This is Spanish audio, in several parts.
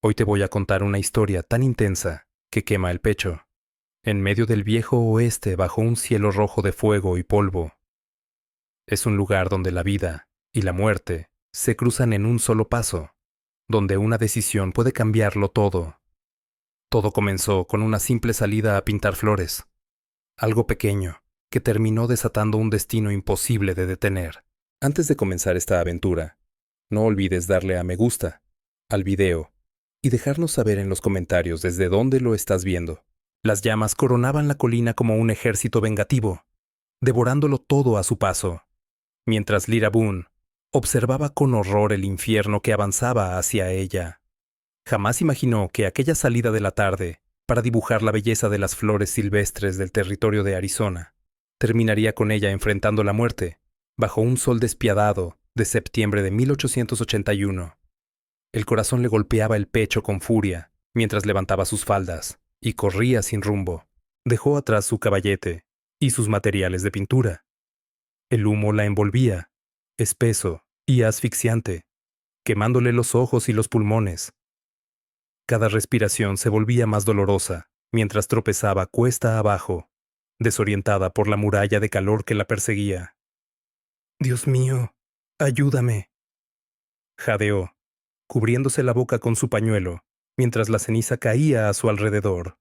Hoy te voy a contar una historia tan intensa que quema el pecho. En medio del viejo oeste, bajo un cielo rojo de fuego y polvo, es un lugar donde la vida y la muerte se cruzan en un solo paso, donde una decisión puede cambiarlo todo. Todo comenzó con una simple salida a pintar flores, algo pequeño, que terminó desatando un destino imposible de detener. Antes de comenzar esta aventura, no olvides darle a me gusta al video y dejarnos saber en los comentarios desde dónde lo estás viendo. Las llamas coronaban la colina como un ejército vengativo, devorándolo todo a su paso, mientras Lyra Boone observaba con horror el infierno que avanzaba hacia ella. Jamás imaginó que aquella salida de la tarde para dibujar la belleza de las flores silvestres del territorio de Arizona terminaría con ella enfrentando la muerte bajo un sol despiadado de septiembre de 1881. El corazón le golpeaba el pecho con furia mientras levantaba sus faldas y corría sin rumbo. Dejó atrás su caballete y sus materiales de pintura. El humo la envolvía, espeso y asfixiante, quemándole los ojos y los pulmones. Cada respiración se volvía más dolorosa mientras tropezaba cuesta abajo, desorientada por la muralla de calor que la perseguía. «Dios mío, ayúdame», jadeó, cubriéndose la boca con su pañuelo, mientras la ceniza caía a su alrededor.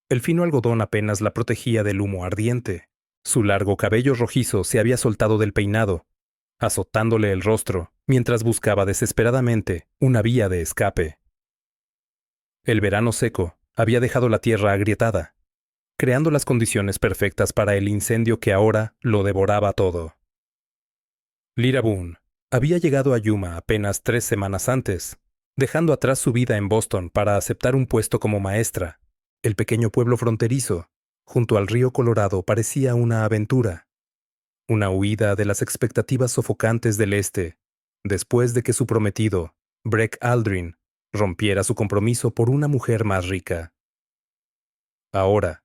El fino algodón apenas la protegía del humo ardiente. Su largo cabello rojizo se había soltado del peinado, azotándole el rostro, mientras buscaba desesperadamente una vía de escape. El verano seco había dejado la tierra agrietada, creando las condiciones perfectas para el incendio que ahora lo devoraba todo. Lyra Boone había llegado a Yuma apenas 3 semanas antes, dejando atrás su vida en Boston para aceptar un puesto como maestra. El pequeño pueblo fronterizo, junto al río Colorado, parecía una aventura, una huida de las expectativas sofocantes del este, después de que su prometido, Breck Aldrin, rompiera su compromiso por una mujer más rica. Ahora,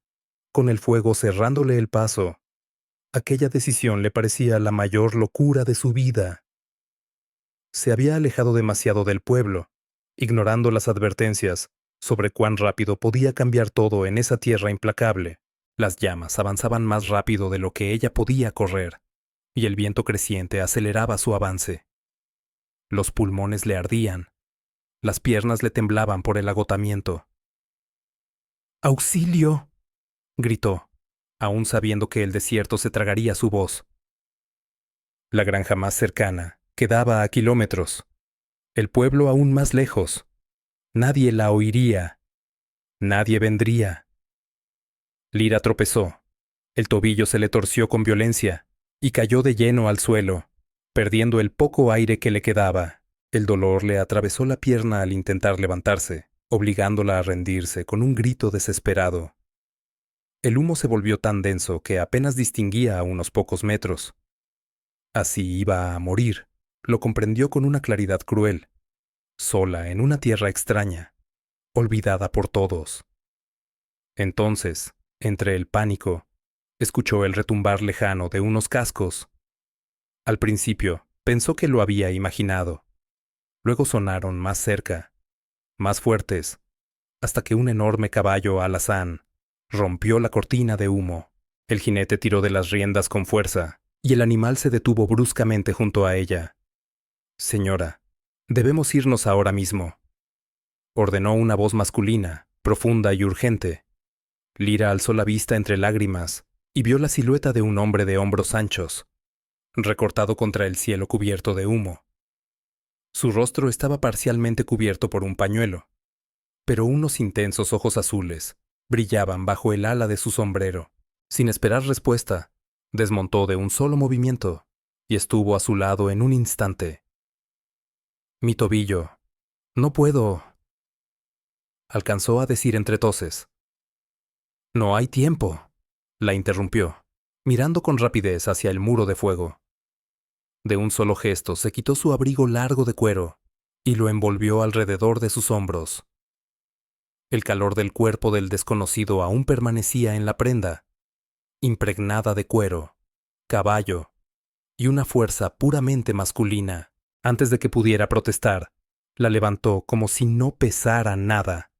con el fuego cerrándole el paso, aquella decisión le parecía la mayor locura de su vida. Se había alejado demasiado del pueblo, ignorando las advertencias sobre cuán rápido podía cambiar todo en esa tierra implacable. Las llamas avanzaban más rápido de lo que ella podía correr, y el viento creciente aceleraba su avance. Los pulmones le ardían, las piernas le temblaban por el agotamiento. «¡Auxilio!», gritó, aún sabiendo que el desierto se tragaría su voz. La granja más cercana quedaba a kilómetros, el pueblo aún más lejos. Nadie la oiría. Nadie vendría. Lyra tropezó. El tobillo se le torció con violencia y cayó de lleno al suelo, perdiendo el poco aire que le quedaba. El dolor le atravesó la pierna al intentar levantarse, obligándola a rendirse con un grito desesperado. El humo se volvió tan denso que apenas distinguía a unos pocos metros. Así iba a morir, lo comprendió con una claridad cruel, sola en una tierra extraña, olvidada por todos. Entonces, entre el pánico, escuchó el retumbar lejano de unos cascos. Al principio, pensó que lo había imaginado. Luego sonaron más cerca, más fuertes, hasta que un enorme caballo alazán rompió la cortina de humo. El jinete tiró de las riendas con fuerza, y el animal se detuvo bruscamente junto a ella. «Señora, debemos irnos ahora mismo», ordenó una voz masculina, profunda y urgente. Lyra alzó la vista entre lágrimas y vio la silueta de un hombre de hombros anchos, recortado contra el cielo cubierto de humo. Su rostro estaba parcialmente cubierto por un pañuelo, pero unos intensos ojos azules brillaban bajo el ala de su sombrero. Sin esperar respuesta, desmontó de un solo movimiento y estuvo a su lado en un instante. «Mi tobillo. No puedo», alcanzó a decir entre toses. «No hay tiempo», la interrumpió, mirando con rapidez hacia el muro de fuego. De un solo gesto se quitó su abrigo largo de cuero y lo envolvió alrededor de sus hombros. El calor del cuerpo del desconocido aún permanecía en la prenda, impregnada de cuero, caballo y una fuerza puramente masculina. Antes de que pudiera protestar, La levantó como si no pesara nada.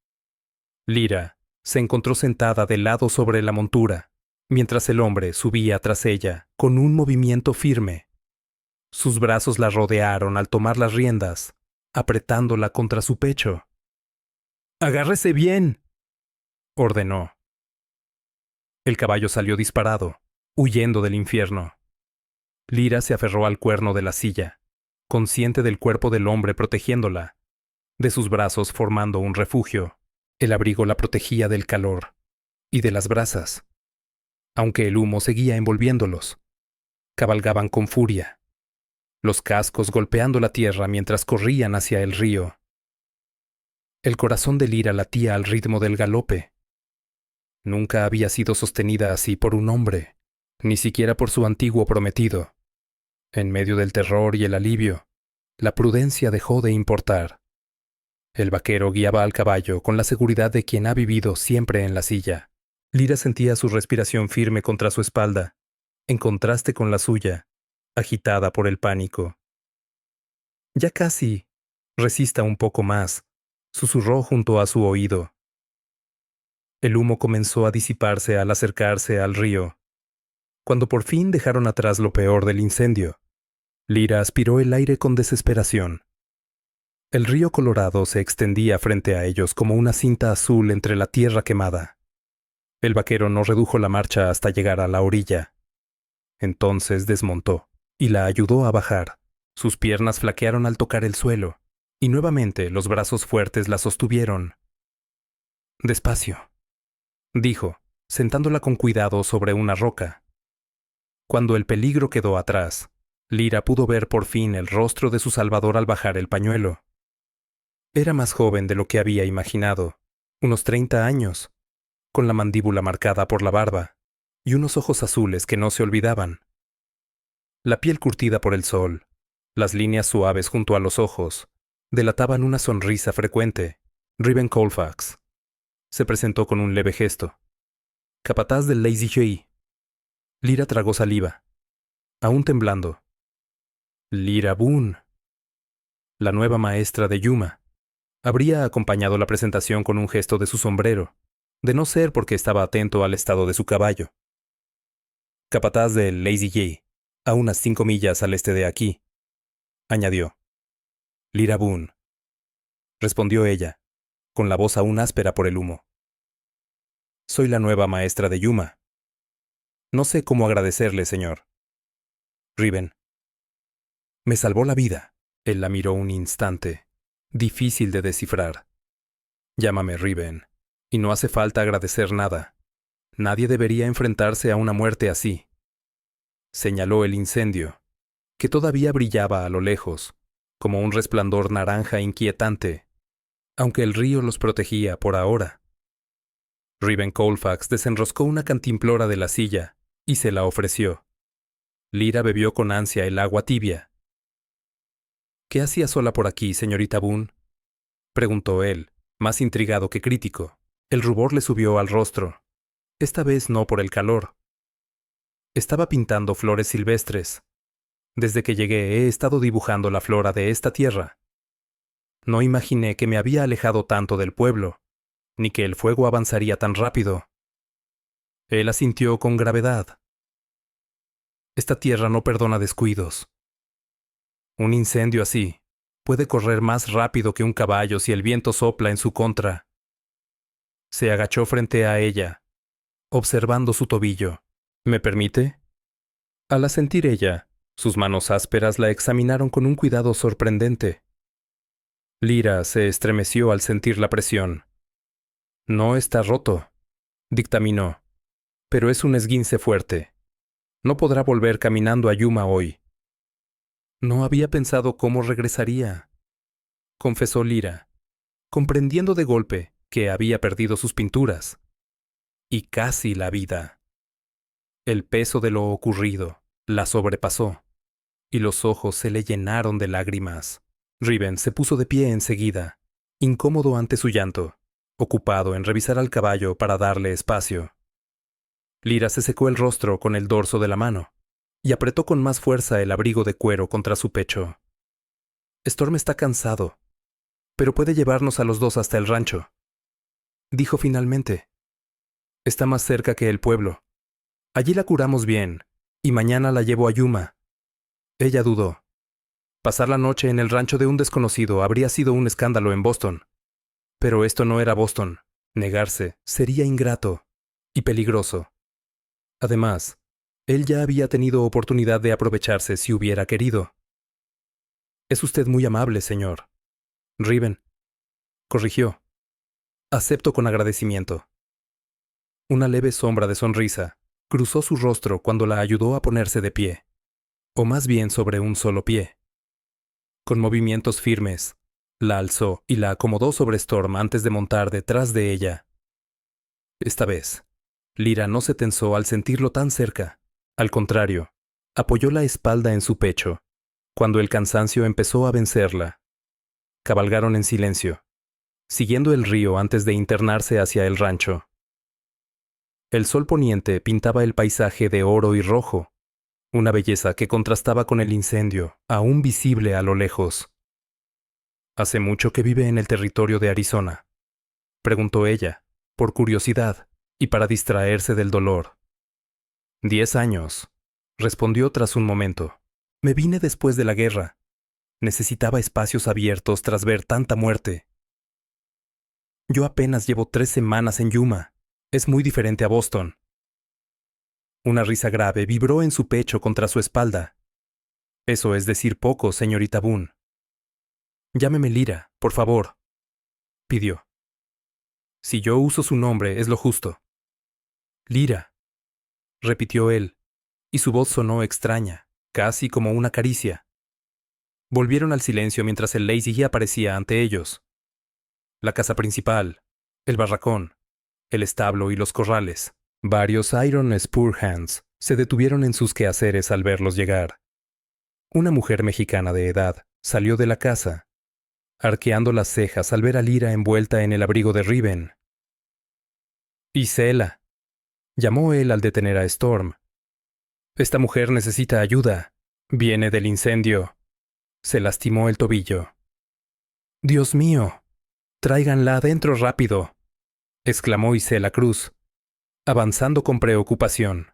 Lyra se encontró sentada de lado sobre la montura, mientras el hombre subía tras ella con un movimiento firme. Sus brazos la rodearon al tomar las riendas, apretándola contra su pecho. «¡Agárrese bien!», ordenó. El caballo salió disparado, huyendo del infierno. Lyra se aferró al cuerno de la silla, consciente del cuerpo del hombre protegiéndola, de sus brazos formando un refugio. El abrigo la protegía del calor y de las brasas. Aunque el humo seguía envolviéndolos, cabalgaban con furia, los cascos golpeando la tierra mientras corrían hacia el río. El corazón de Lyra latía al ritmo del galope. Nunca había sido sostenida así por un hombre, ni siquiera por su antiguo prometido. En medio del terror y el alivio, la prudencia dejó de importar. El vaquero guiaba al caballo con la seguridad de quien ha vivido siempre en la silla. Lyra sentía su respiración firme contra su espalda, en contraste con la suya, agitada por el pánico. «Ya casi. Resista un poco más», susurró junto a su oído. El humo comenzó a disiparse al acercarse al río. Cuando por fin dejaron atrás lo peor del incendio, Lyra aspiró el aire con desesperación. El río Colorado se extendía frente a ellos como una cinta azul entre la tierra quemada. El vaquero no redujo la marcha hasta llegar a la orilla. Entonces desmontó y la ayudó a bajar. Sus piernas flaquearon al tocar el suelo, y nuevamente los brazos fuertes la sostuvieron. «Despacio», dijo, sentándola con cuidado sobre una roca. Cuando el peligro quedó atrás, Lyra pudo ver por fin el rostro de su salvador al bajar el pañuelo. Era más joven de lo que había imaginado, unos 30 años, con la mandíbula marcada por la barba y unos ojos azules que no se olvidaban. La piel curtida por el sol, las líneas suaves junto a los ojos, delataban una sonrisa frecuente. Reuben Colfax se presentó con un leve gesto. «Capataz del Lazy J». Lyra tragó saliva, aún temblando. «Lyra Boone, la nueva maestra de Yuma». Habría acompañado la presentación con un gesto de su sombrero, de no ser porque estaba atento al estado de su caballo. «Capataz del Lazy J, a unas 5 millas al este de aquí», añadió. «Lyra Boone», respondió ella, con la voz aún áspera por el humo. «Soy la nueva maestra de Yuma. No sé cómo agradecerle, señor». «Reuben». «Me salvó la vida». Él la miró un instante, difícil de descifrar. «Llámame Reuben, y no hace falta agradecer nada. Nadie debería enfrentarse a una muerte así». Señaló el incendio, que todavía brillaba a lo lejos, como un resplandor naranja inquietante, aunque el río los protegía por ahora. Reuben Colfax desenroscó una cantimplora de la silla y se la ofreció. Lyra bebió con ansia el agua tibia. «¿Qué hacía sola por aquí, señorita Boone?», preguntó él, más intrigado que crítico. El rubor le subió al rostro, esta vez no por el calor. «Estaba pintando flores silvestres. Desde que llegué he estado dibujando la flora de esta tierra. No imaginé que me había alejado tanto del pueblo, ni que el fuego avanzaría tan rápido». Él asintió con gravedad. «Esta tierra no perdona descuidos. Un incendio así puede correr más rápido que un caballo si el viento sopla en su contra». Se agachó frente a ella, observando su tobillo. «¿Me permite?». Al asentir ella, sus manos ásperas la examinaron con un cuidado sorprendente. Lyra se estremeció al sentir la presión. «No está roto», dictaminó, «pero es un esguince fuerte. No podrá volver caminando a Yuma hoy». «No había pensado cómo regresaría», confesó Lyra, comprendiendo de golpe que había perdido sus pinturas. Y casi la vida. El peso de lo ocurrido la sobrepasó, y los ojos se le llenaron de lágrimas. Reuben se puso de pie enseguida, incómodo ante su llanto, ocupado en revisar al caballo para darle espacio. Lyra se secó el rostro con el dorso de la mano y apretó con más fuerza el abrigo de cuero contra su pecho. «Storm está cansado», pero puede llevarnos a los dos hasta el rancho. Dijo finalmente. Está más cerca que el pueblo. Allí la curamos bien, y mañana la llevo a Yuma. Ella dudó. Pasar la noche en el rancho de un desconocido habría sido un escándalo en Boston. Pero esto no era Boston. Negarse sería ingrato y peligroso. Además, él ya había tenido oportunidad de aprovecharse si hubiera querido. Es usted muy amable, señor. Riven, corrigió. Acepto con agradecimiento. Una leve sombra de sonrisa cruzó su rostro cuando la ayudó a ponerse de pie, o más bien sobre un solo pie. Con movimientos firmes, la alzó y la acomodó sobre Storm antes de montar detrás de ella. Esta vez, Lyra no se tensó al sentirlo tan cerca. Al contrario, apoyó la espalda en su pecho, cuando el cansancio empezó a vencerla. Cabalgaron en silencio, siguiendo el río antes de internarse hacia el rancho. El sol poniente pintaba el paisaje de oro y rojo, una belleza que contrastaba con el incendio, aún visible a lo lejos. ¿Hace mucho que vive en el territorio de Arizona?, preguntó ella, por curiosidad y para distraerse del dolor. 10 años, respondió tras un momento. Me vine después de la guerra. Necesitaba espacios abiertos tras ver tanta muerte. Yo apenas llevo 3 semanas en Yuma. Es muy diferente a Boston. Una risa grave vibró en su pecho contra su espalda. Eso es decir poco, señorita Boone. Llámeme Lyra, por favor, pidió. Si yo uso su nombre es lo justo. Lyra, repitió él, y su voz sonó extraña, casi como una caricia. Volvieron al silencio mientras el Lazy aparecía ante ellos. La casa principal, el barracón, el establo y los corrales. Varios Iron Spur Hands se detuvieron en sus quehaceres al verlos llegar. Una mujer mexicana de edad salió de la casa, arqueando las cejas al ver a Lyra envuelta en el abrigo de Riven. Isela, llamó él al detener a Storm. Esta mujer necesita ayuda. Viene del incendio. Se lastimó el tobillo. Dios mío, tráiganla adentro rápido, exclamó Isela Cruz, avanzando con preocupación.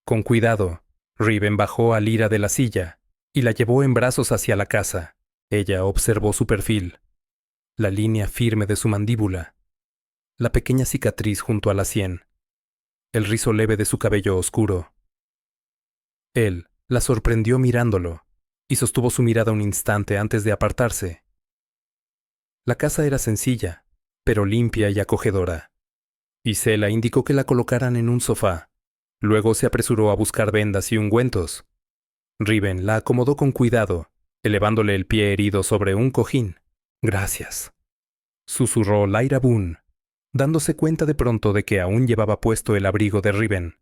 Con cuidado, Riven bajó a Lyra de la silla y la llevó en brazos hacia la casa. Ella observó su perfil, la línea firme de su mandíbula, la pequeña cicatriz junto a la sien, el rizo leve de su cabello oscuro. Él la sorprendió mirándolo y sostuvo su mirada un instante antes de apartarse. La casa era sencilla, pero limpia y acogedora. Isela indicó que la colocaran en un sofá. Luego se apresuró a buscar vendas y ungüentos. Riven la acomodó con cuidado, elevándole el pie herido sobre un cojín. Gracias, susurró Lyra Boone, dándose cuenta de pronto de que aún llevaba puesto el abrigo de Riven.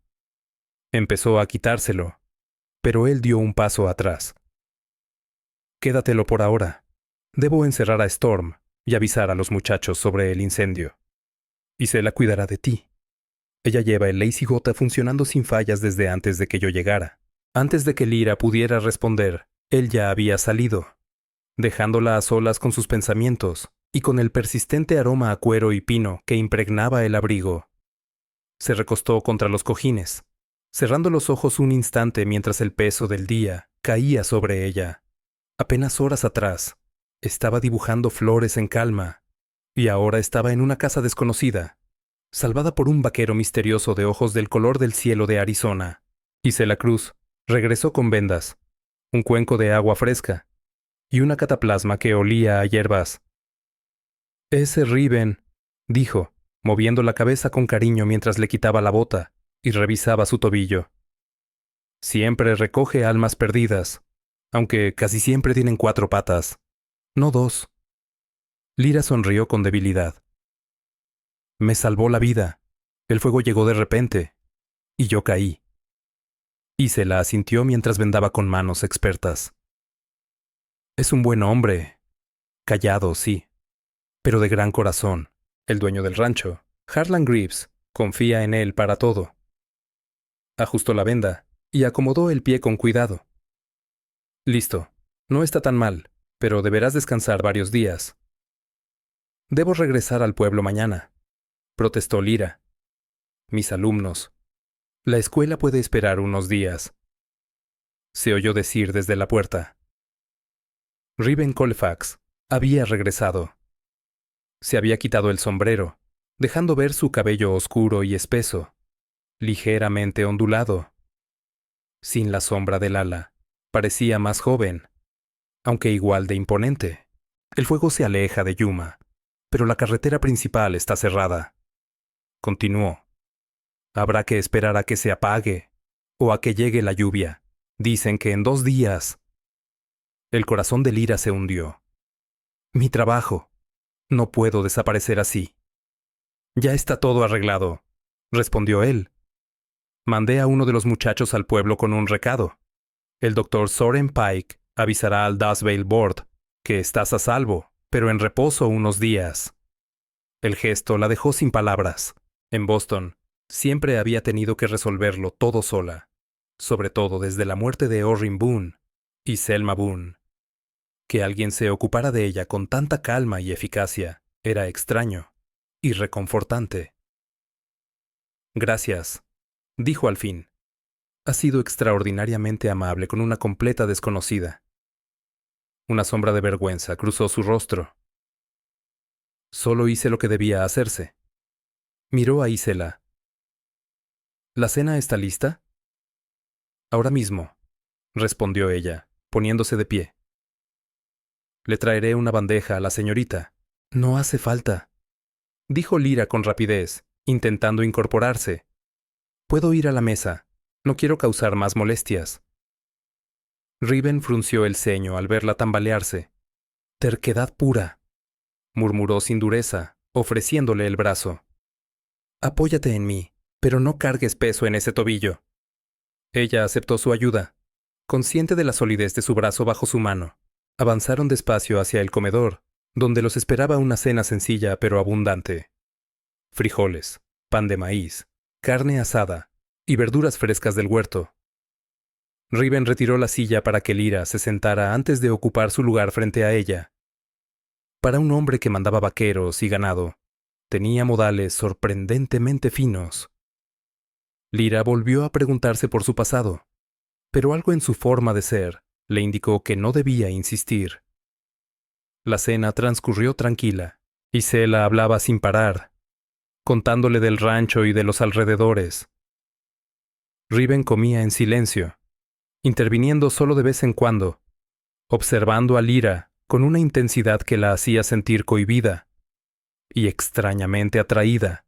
Empezó a quitárselo, pero él dio un paso atrás. Quédatelo por ahora. Debo encerrar a Storm y avisar a los muchachos sobre el incendio. Y se la cuidará de ti. Ella lleva el Lazy Gota funcionando sin fallas desde antes de que yo llegara. Antes de que Lyra pudiera responder, él ya había salido, dejándola a solas con sus pensamientos y con el persistente aroma a cuero y pino que impregnaba el abrigo. Se recostó contra los cojines, cerrando los ojos un instante mientras el peso del día caía sobre ella. Apenas horas atrás, estaba dibujando flores en calma, y ahora estaba en una casa desconocida, salvada por un vaquero misterioso de ojos del color del cielo de Arizona. Isela Cruz regresó con vendas, un cuenco de agua fresca y una cataplasma que olía a hierbas. Ese Riven, dijo, moviendo la cabeza con cariño mientras le quitaba la bota y revisaba su tobillo. Siempre recoge almas perdidas, aunque casi siempre tienen 4 patas, no 2. Lyra sonrió con debilidad. Me salvó la vida. El fuego llegó de repente, y yo caí. Y se la asintió mientras vendaba con manos expertas. Es un buen hombre. Callado, sí, pero de gran corazón. El dueño del rancho, Harlan Greaves, confía en él para todo. Ajustó la venda y acomodó el pie con cuidado. Listo, no está tan mal. pero deberás descansar varios días. Debo regresar al pueblo mañana, protestó Lyra. Mis alumnos. La escuela puede esperar unos días. Se oyó decir desde la puerta. Riven Colfax había regresado. Se había quitado el sombrero, dejando ver su cabello oscuro y espeso, ligeramente ondulado. Sin la sombra del ala, parecía más joven, aunque igual de imponente. El fuego se aleja de Yuma, pero la carretera principal está cerrada. Continuó. Habrá que esperar a que se apague, o a que llegue la lluvia. Dicen que en 2 días. El corazón de Lyra se hundió. Mi trabajo. No puedo desaparecer así. Ya está todo arreglado, respondió él. Mandé a uno de los muchachos al pueblo con un recado. El doctor Soren Pike avisará al Dazvale Board que estás a salvo, pero en reposo unos días. El gesto la dejó sin palabras. En Boston, siempre había tenido que resolverlo todo sola, sobre todo desde la muerte de Orrin Boone y Selma Boone. Que alguien se ocupara de ella con tanta calma y eficacia era extraño y reconfortante. Gracias, dijo al fin. Ha sido extraordinariamente amable con una completa desconocida. Una sombra de vergüenza cruzó su rostro. Solo hice lo que debía hacerse. Miró a Isela. ¿La cena está lista? Ahora mismo, respondió ella, poniéndose de pie. Le traeré una bandeja a la señorita. No hace falta, dijo Lyra con rapidez, intentando incorporarse. Puedo ir a la mesa. No quiero causar más molestias. Riven frunció el ceño al verla tambalearse. Terquedad pura, murmuró sin dureza, ofreciéndole el brazo. Apóyate en mí, pero no cargues peso en ese tobillo. Ella aceptó su ayuda, consciente de la solidez de su brazo bajo su mano. Avanzaron despacio hacia el comedor, donde los esperaba una cena sencilla pero abundante. Frijoles, pan de maíz, carne asada y verduras frescas del huerto. Riven retiró la silla para que Lyra se sentara antes de ocupar su lugar frente a ella. Para un hombre que mandaba vaqueros y ganado, tenía modales sorprendentemente finos. Lyra volvió a preguntarse por su pasado, pero algo en su forma de ser le indicó que no debía insistir. La cena transcurrió tranquila, y Sela hablaba sin parar, contándole del rancho y de los alrededores. Riven comía en silencio, interviniendo solo de vez en cuando, observando a Lyra con una intensidad que la hacía sentir cohibida y extrañamente atraída.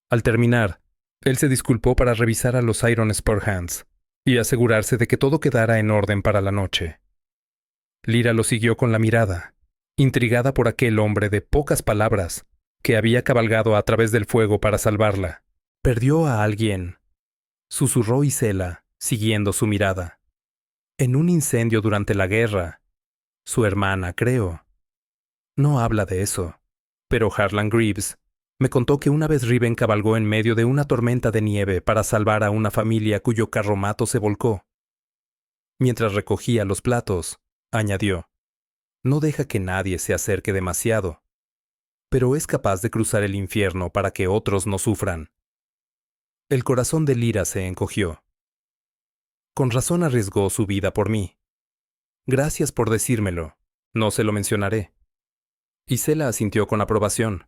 Al terminar, él se disculpó para revisar a los Iron Spurhands y asegurarse de que todo quedara en orden para la noche. Lyra lo siguió con la mirada, intrigada por aquel hombre de pocas palabras que había cabalgado a través del fuego para salvarla. Perdió a alguien, susurró Isela, siguiendo su mirada. En un incendio durante la guerra. Su hermana, creo. No habla de eso, pero Harlan Greaves me contó que una vez Riven cabalgó en medio de una tormenta de nieve para salvar a una familia cuyo carromato se volcó. Mientras recogía los platos, añadió, no deja que nadie se acerque demasiado, pero es capaz de cruzar el infierno para que otros no sufran. El corazón de Lyra se encogió. Con razón arriesgó su vida por mí. Gracias por decírmelo. No se lo mencionaré. Isela asintió con aprobación.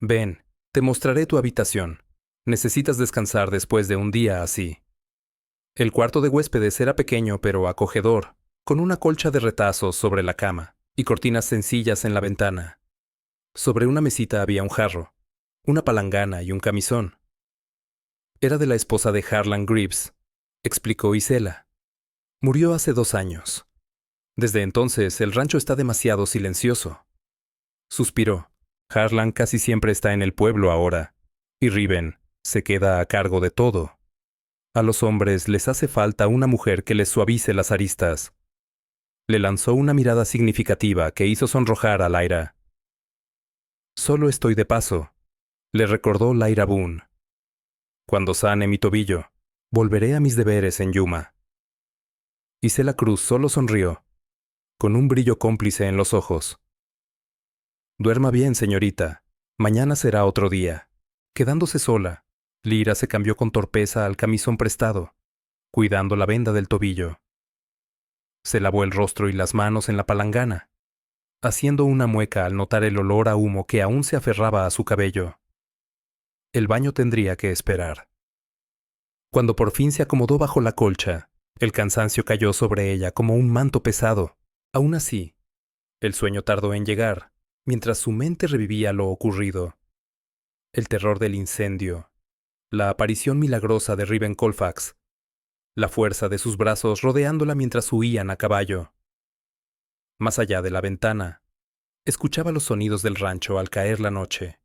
Ven, te mostraré tu habitación. Necesitas descansar después de un día así. El cuarto de huéspedes era pequeño pero acogedor, con una colcha de retazos sobre la cama y cortinas sencillas en la ventana. Sobre una mesita había un jarro, una palangana y un camisón. Era de la esposa de Harlan Greaves, explicó Isela. Murió hace 2 años. Desde entonces el rancho está demasiado silencioso. Suspiró. Harlan casi siempre está en el pueblo ahora, y Riven se queda a cargo de todo. A los hombres les hace falta una mujer que les suavice las aristas. Le lanzó una mirada significativa que hizo sonrojar a Lyra. Solo estoy de paso, le recordó Lyra Boone. Cuando sane mi tobillo, volveré a mis deberes en Yuma. Isela Cruz solo sonrió. con un brillo cómplice en los ojos. Duerma bien, señorita. Mañana será otro día. Quedándose sola, Lyra se cambió con torpeza al camisón prestado, cuidando la venda del tobillo. Se lavó el rostro y las manos en la palangana, haciendo una mueca al notar el olor a humo que aún se aferraba a su cabello. El baño tendría que esperar. Cuando por fin se acomodó bajo la colcha, el cansancio cayó sobre ella como un manto pesado. Aún así, el sueño tardó en llegar, mientras su mente revivía lo ocurrido. El terror del incendio, la aparición milagrosa de Riven Colfax, la fuerza de sus brazos rodeándola mientras huían a caballo. Más allá de la ventana, escuchaba los sonidos del rancho al caer la noche,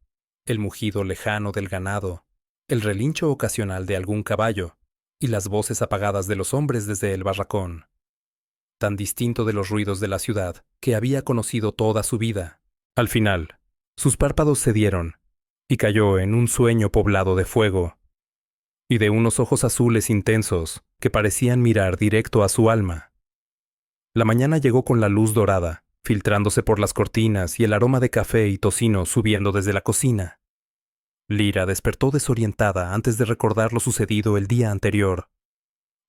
el mugido lejano del ganado, el relincho ocasional de algún caballo y las voces apagadas de los hombres desde el barracón. Tan distinto de los ruidos de la ciudad que había conocido toda su vida. Al final, sus párpados cedieron y cayó en un sueño poblado de fuego y de unos ojos azules intensos que parecían mirar directo a su alma. La mañana llegó con la luz dorada, filtrándose por las cortinas y el aroma de café y tocino subiendo desde la cocina. Lyra despertó desorientada antes de recordar lo sucedido el día anterior.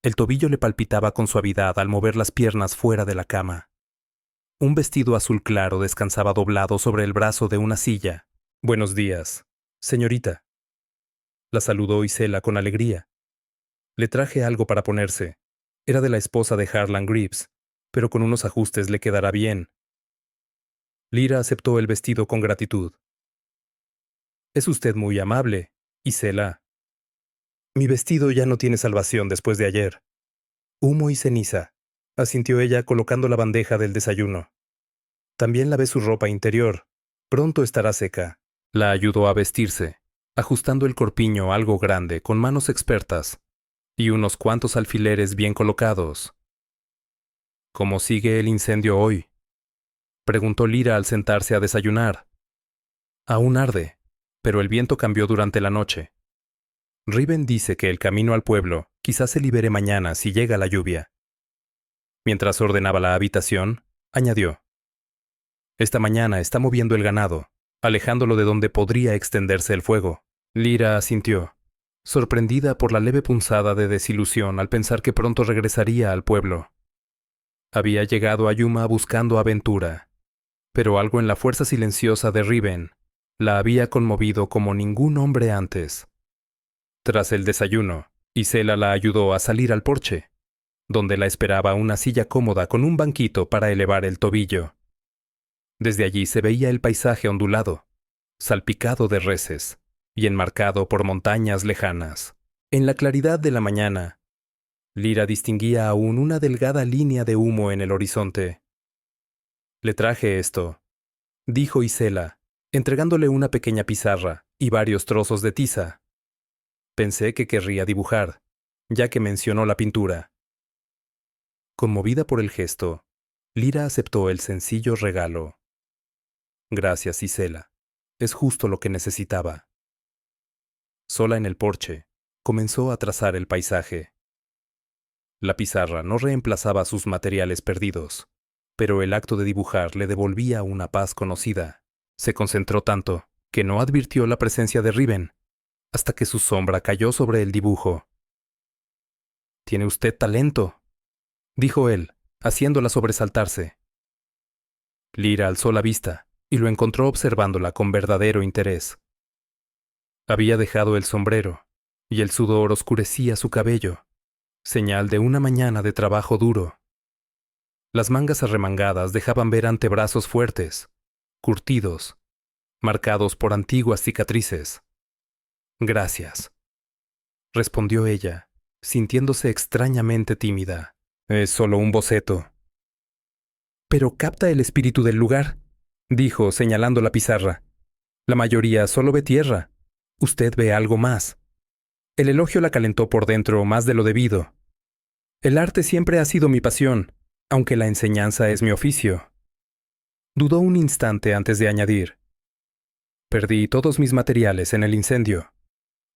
El tobillo le palpitaba con suavidad al mover las piernas fuera de la cama. Un vestido azul claro descansaba doblado sobre el brazo de una silla. «Buenos días, señorita». La saludó Isela con alegría. «Le traje algo para ponerse. Era de la esposa de Harlan Greaves, pero con unos ajustes le quedará bien». Lyra aceptó el vestido con gratitud. «Es usted muy amable, Isela. Mi vestido ya no tiene salvación después de ayer». «Humo y ceniza», asintió ella colocando la bandeja del desayuno. «También lavé su ropa interior. Pronto estará seca». La ayudó a vestirse, ajustando el corpiño algo grande con manos expertas y unos cuantos alfileres bien colocados. «¿Cómo sigue el incendio hoy?», preguntó Lyra al sentarse a desayunar. «Aún arde, pero el viento cambió durante la noche. Riven dice que el camino al pueblo quizás se libere mañana si llega la lluvia». Mientras ordenaba la habitación, añadió: «Esta mañana está moviendo el ganado, alejándolo de donde podría extenderse el fuego». Lyra asintió, sorprendida por la leve punzada de desilusión al pensar que pronto regresaría al pueblo. Había llegado a Yuma buscando aventura, pero algo en la fuerza silenciosa de Riven la había conmovido como ningún hombre antes. Tras el desayuno, Isela la ayudó a salir al porche, donde la esperaba una silla cómoda con un banquito para elevar el tobillo. Desde allí se veía el paisaje ondulado, salpicado de reses y enmarcado por montañas lejanas. En la claridad de la mañana, Lyra distinguía aún una delgada línea de humo en el horizonte. «Le traje esto», dijo Isela, entregándole una pequeña pizarra y varios trozos de tiza. «Pensé que querría dibujar, ya que mencionó la pintura». Conmovida por el gesto, Lyra aceptó el sencillo regalo. «Gracias, Isela. Es justo lo que necesitaba». Sola en el porche, comenzó a trazar el paisaje. La pizarra no reemplazaba sus materiales perdidos, pero el acto de dibujar le devolvía una paz conocida. Se concentró tanto que no advirtió la presencia de Riven, hasta que su sombra cayó sobre el dibujo. «Tiene usted talento», dijo él, haciéndola sobresaltarse. Lyra alzó la vista y lo encontró observándola con verdadero interés. Había dejado el sombrero, y el sudor oscurecía su cabello, señal de una mañana de trabajo duro. Las mangas arremangadas dejaban ver antebrazos fuertes, curtidos, marcados por antiguas cicatrices. «Gracias», respondió ella, sintiéndose extrañamente tímida. «Es solo un boceto». «Pero capta el espíritu del lugar», dijo, señalando la pizarra. «La mayoría solo ve tierra. Usted ve algo más». El elogio la calentó por dentro más de lo debido. «El arte siempre ha sido mi pasión, aunque la enseñanza es mi oficio». Dudó un instante antes de añadir: «Perdí todos mis materiales en el incendio.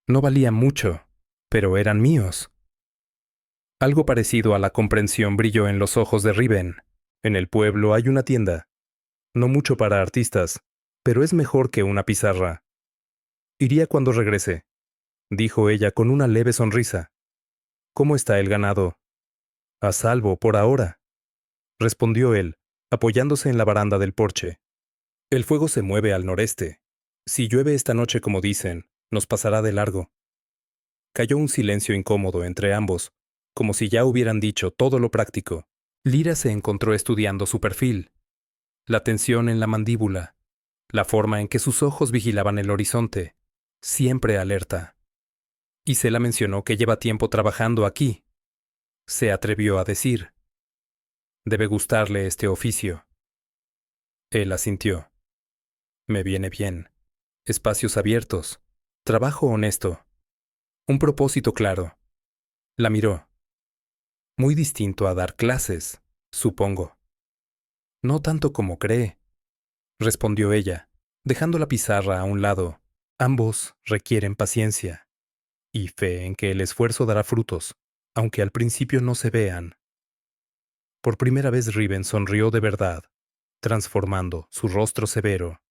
No valían mucho, pero eran míos». Algo parecido a la comprensión brilló en los ojos de Riven. En el pueblo hay una tienda. No mucho para artistas, pero es mejor que una pizarra. Iría cuando regrese, dijo ella con una leve sonrisa. ¿Cómo está el ganado? A salvo, por ahora, respondió él, apoyándose en la baranda del porche. El fuego se mueve al noreste. Si llueve esta noche como dicen, nos pasará de largo. Cayó un silencio incómodo entre ambos, como si ya hubieran dicho todo lo práctico. Lyra se encontró estudiando su perfil, la tensión en la mandíbula, la forma en que sus ojos vigilaban el horizonte, siempre alerta. Y se la mencionó que lleva tiempo trabajando aquí. Se atrevió a decir: debe gustarle este oficio. Él asintió. Me viene bien. Espacios abiertos. Trabajo honesto. Un propósito claro. La miró. Muy distinto a dar clases, supongo. No tanto como cree, respondió ella, dejando la pizarra a un lado. Ambos requieren paciencia y fe en que el esfuerzo dará frutos, aunque al principio no se vean. Por primera vez Riven sonrió de verdad, transformando su rostro severo.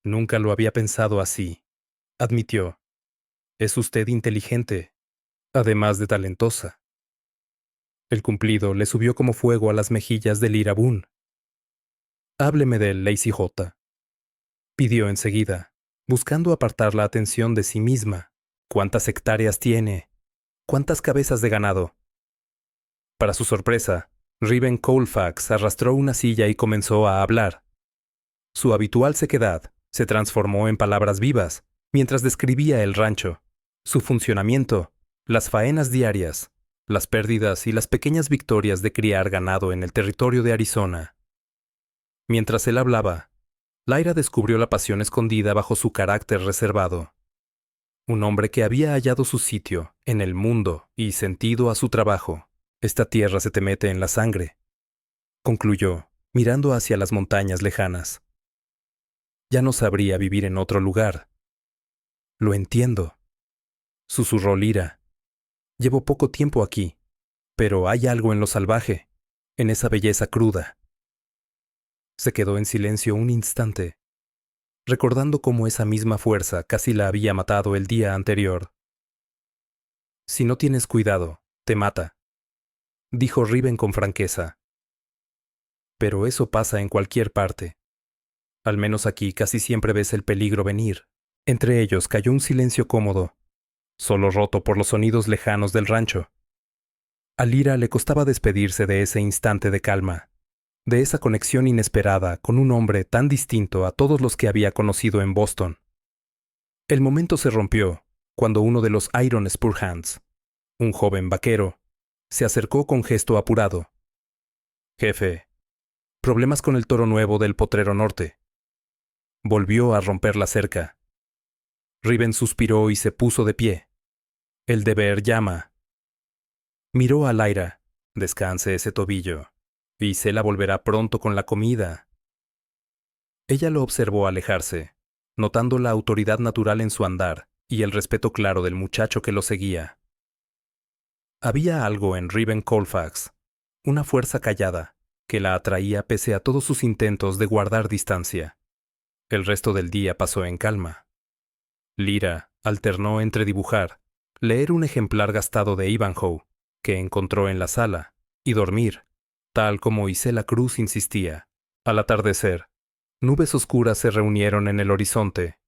Nunca lo había pensado así, admitió. Es usted inteligente, además de talentosa. El cumplido le subió como fuego a las mejillas de Lyra Boone. Hábleme del Lazy J, pidió enseguida, buscando apartar la atención de sí misma. ¿Cuántas hectáreas tiene? ¿Cuántas cabezas de ganado? Para su sorpresa, Riven Colfax arrastró una silla y comenzó a hablar. Su habitual sequedad se transformó en palabras vivas mientras describía el rancho, su funcionamiento, las faenas diarias, las pérdidas y las pequeñas victorias de criar ganado en el territorio de Arizona. Mientras él hablaba, Lyra descubrió la pasión escondida bajo su carácter reservado. Un hombre que había hallado su sitio en el mundo y sentido a su trabajo. Esta tierra se te mete en la sangre, concluyó, mirando hacia las montañas lejanas. Ya no sabría vivir en otro lugar. Lo entiendo, susurró Lyra. Llevo poco tiempo aquí, pero hay algo en lo salvaje, en esa belleza cruda. Se quedó en silencio un instante, recordando cómo esa misma fuerza casi la había matado el día anterior. Si no tienes cuidado, te mata, dijo Riven con franqueza. Pero eso pasa en cualquier parte. Al menos aquí casi siempre ves el peligro venir. Entre ellos cayó un silencio cómodo, solo roto por los sonidos lejanos del rancho. A Lyra le costaba despedirse de ese instante de calma, de esa conexión inesperada con un hombre tan distinto a todos los que había conocido en Boston. El momento se rompió cuando uno de los Iron Spurhands, un joven vaquero, se acercó con gesto apurado. Jefe, problemas con el toro nuevo del Potrero Norte. Volvió a romper la cerca. Riven suspiró y se puso de pie. El deber llama. Miró a Lyra. Descanse ese tobillo. Y se la volverá pronto con la comida. Ella lo observó alejarse, notando la autoridad natural en su andar y el respeto claro del muchacho que lo seguía. Había algo en Riven Colfax, una fuerza callada, que la atraía pese a todos sus intentos de guardar distancia. El resto del día pasó en calma. Lyra alternó entre dibujar, leer un ejemplar gastado de Ivanhoe, que encontró en la sala, y dormir, tal como Isela Cruz insistía. Al atardecer, nubes oscuras se reunieron en el horizonte,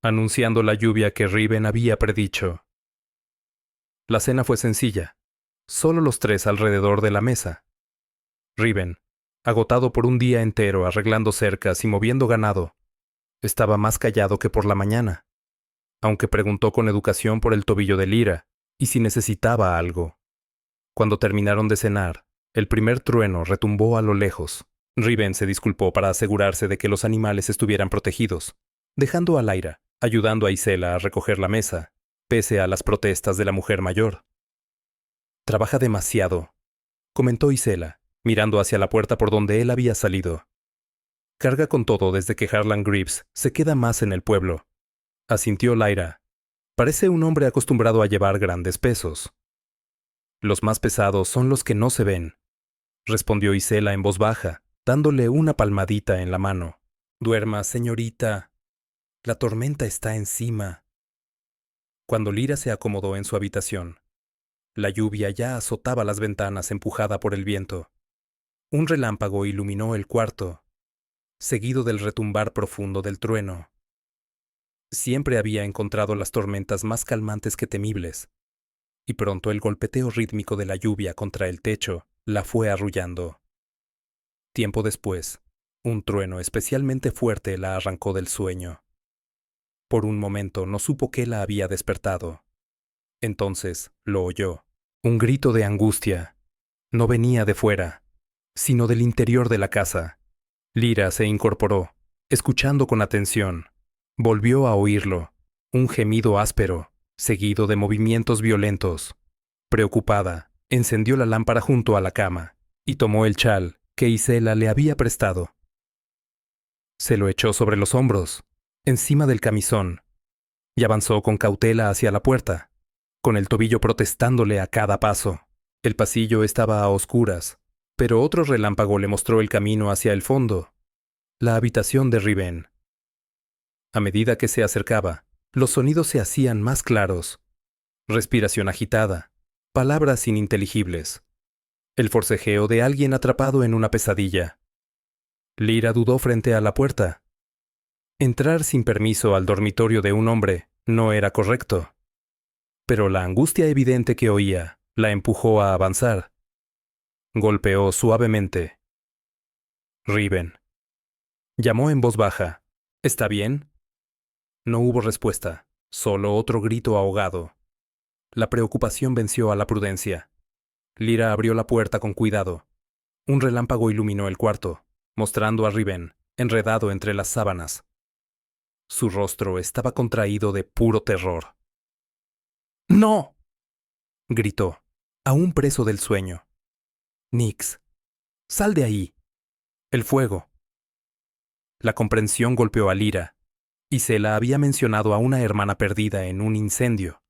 anunciando la lluvia que Riven había predicho. La cena fue sencilla, solo los tres alrededor de la mesa. Riven, agotado por un día entero arreglando cercas y moviendo ganado, estaba más callado que por la mañana, aunque preguntó con educación por el tobillo de Lyra y si necesitaba algo. Cuando terminaron de cenar, el primer trueno retumbó a lo lejos. Riven se disculpó para asegurarse de que los animales estuvieran protegidos, dejando a Lyra ayudando a Isela a recoger la mesa, pese a las protestas de la mujer mayor. Trabaja demasiado, comentó Isela, mirando hacia la puerta por donde él había salido. Carga con todo desde que Harlan Greaves se queda más en el pueblo. Asintió Lyra. Parece un hombre acostumbrado a llevar grandes pesos. Los más pesados son los que no se ven. respondió Isela en voz baja, dándole una palmadita en la mano. Duerma, señorita. La tormenta está encima. Cuando Lyra se acomodó en su habitación, la lluvia ya azotaba las ventanas empujada por el viento. Un relámpago iluminó el cuarto, seguido del retumbar profundo del trueno. Siempre había encontrado las tormentas más calmantes que temibles, y pronto el golpeteo rítmico de la lluvia contra el techo la fue arrullando. Tiempo después, un trueno especialmente fuerte la arrancó del sueño. Por un momento no supo qué la había despertado. Entonces lo oyó. Un grito de angustia. No venía de fuera, sino del interior de la casa. Lyra se incorporó, escuchando con atención. Volvió a oírlo. Un gemido áspero, seguido de movimientos violentos. Preocupada, encendió la lámpara junto a la cama y tomó el chal que Isela le había prestado. Se lo echó sobre los hombros, encima del camisón, y avanzó con cautela hacia la puerta, con el tobillo protestándole a cada paso. El pasillo estaba a oscuras, pero otro relámpago le mostró el camino hacia el fondo, la habitación de Riven. A medida que se acercaba, los sonidos se hacían más claros. Respiración agitada, palabras ininteligibles. El forcejeo de alguien atrapado en una pesadilla. Lyra dudó frente a la puerta. Entrar sin permiso al dormitorio de un hombre no era correcto. Pero la angustia evidente que oía la empujó a avanzar. Golpeó suavemente. Riven. Llamó en voz baja. ¿Está bien? No hubo respuesta, solo otro grito ahogado. La preocupación venció a la prudencia. Lyra abrió la puerta con cuidado. Un relámpago iluminó el cuarto, mostrando a Riven, enredado entre las sábanas. Su rostro estaba contraído de puro terror. ¡No!, gritó, aún preso del sueño. Nyx, sal de ahí. El fuego. La comprensión golpeó a Lyra, y se la había mencionado a una hermana perdida en un incendio.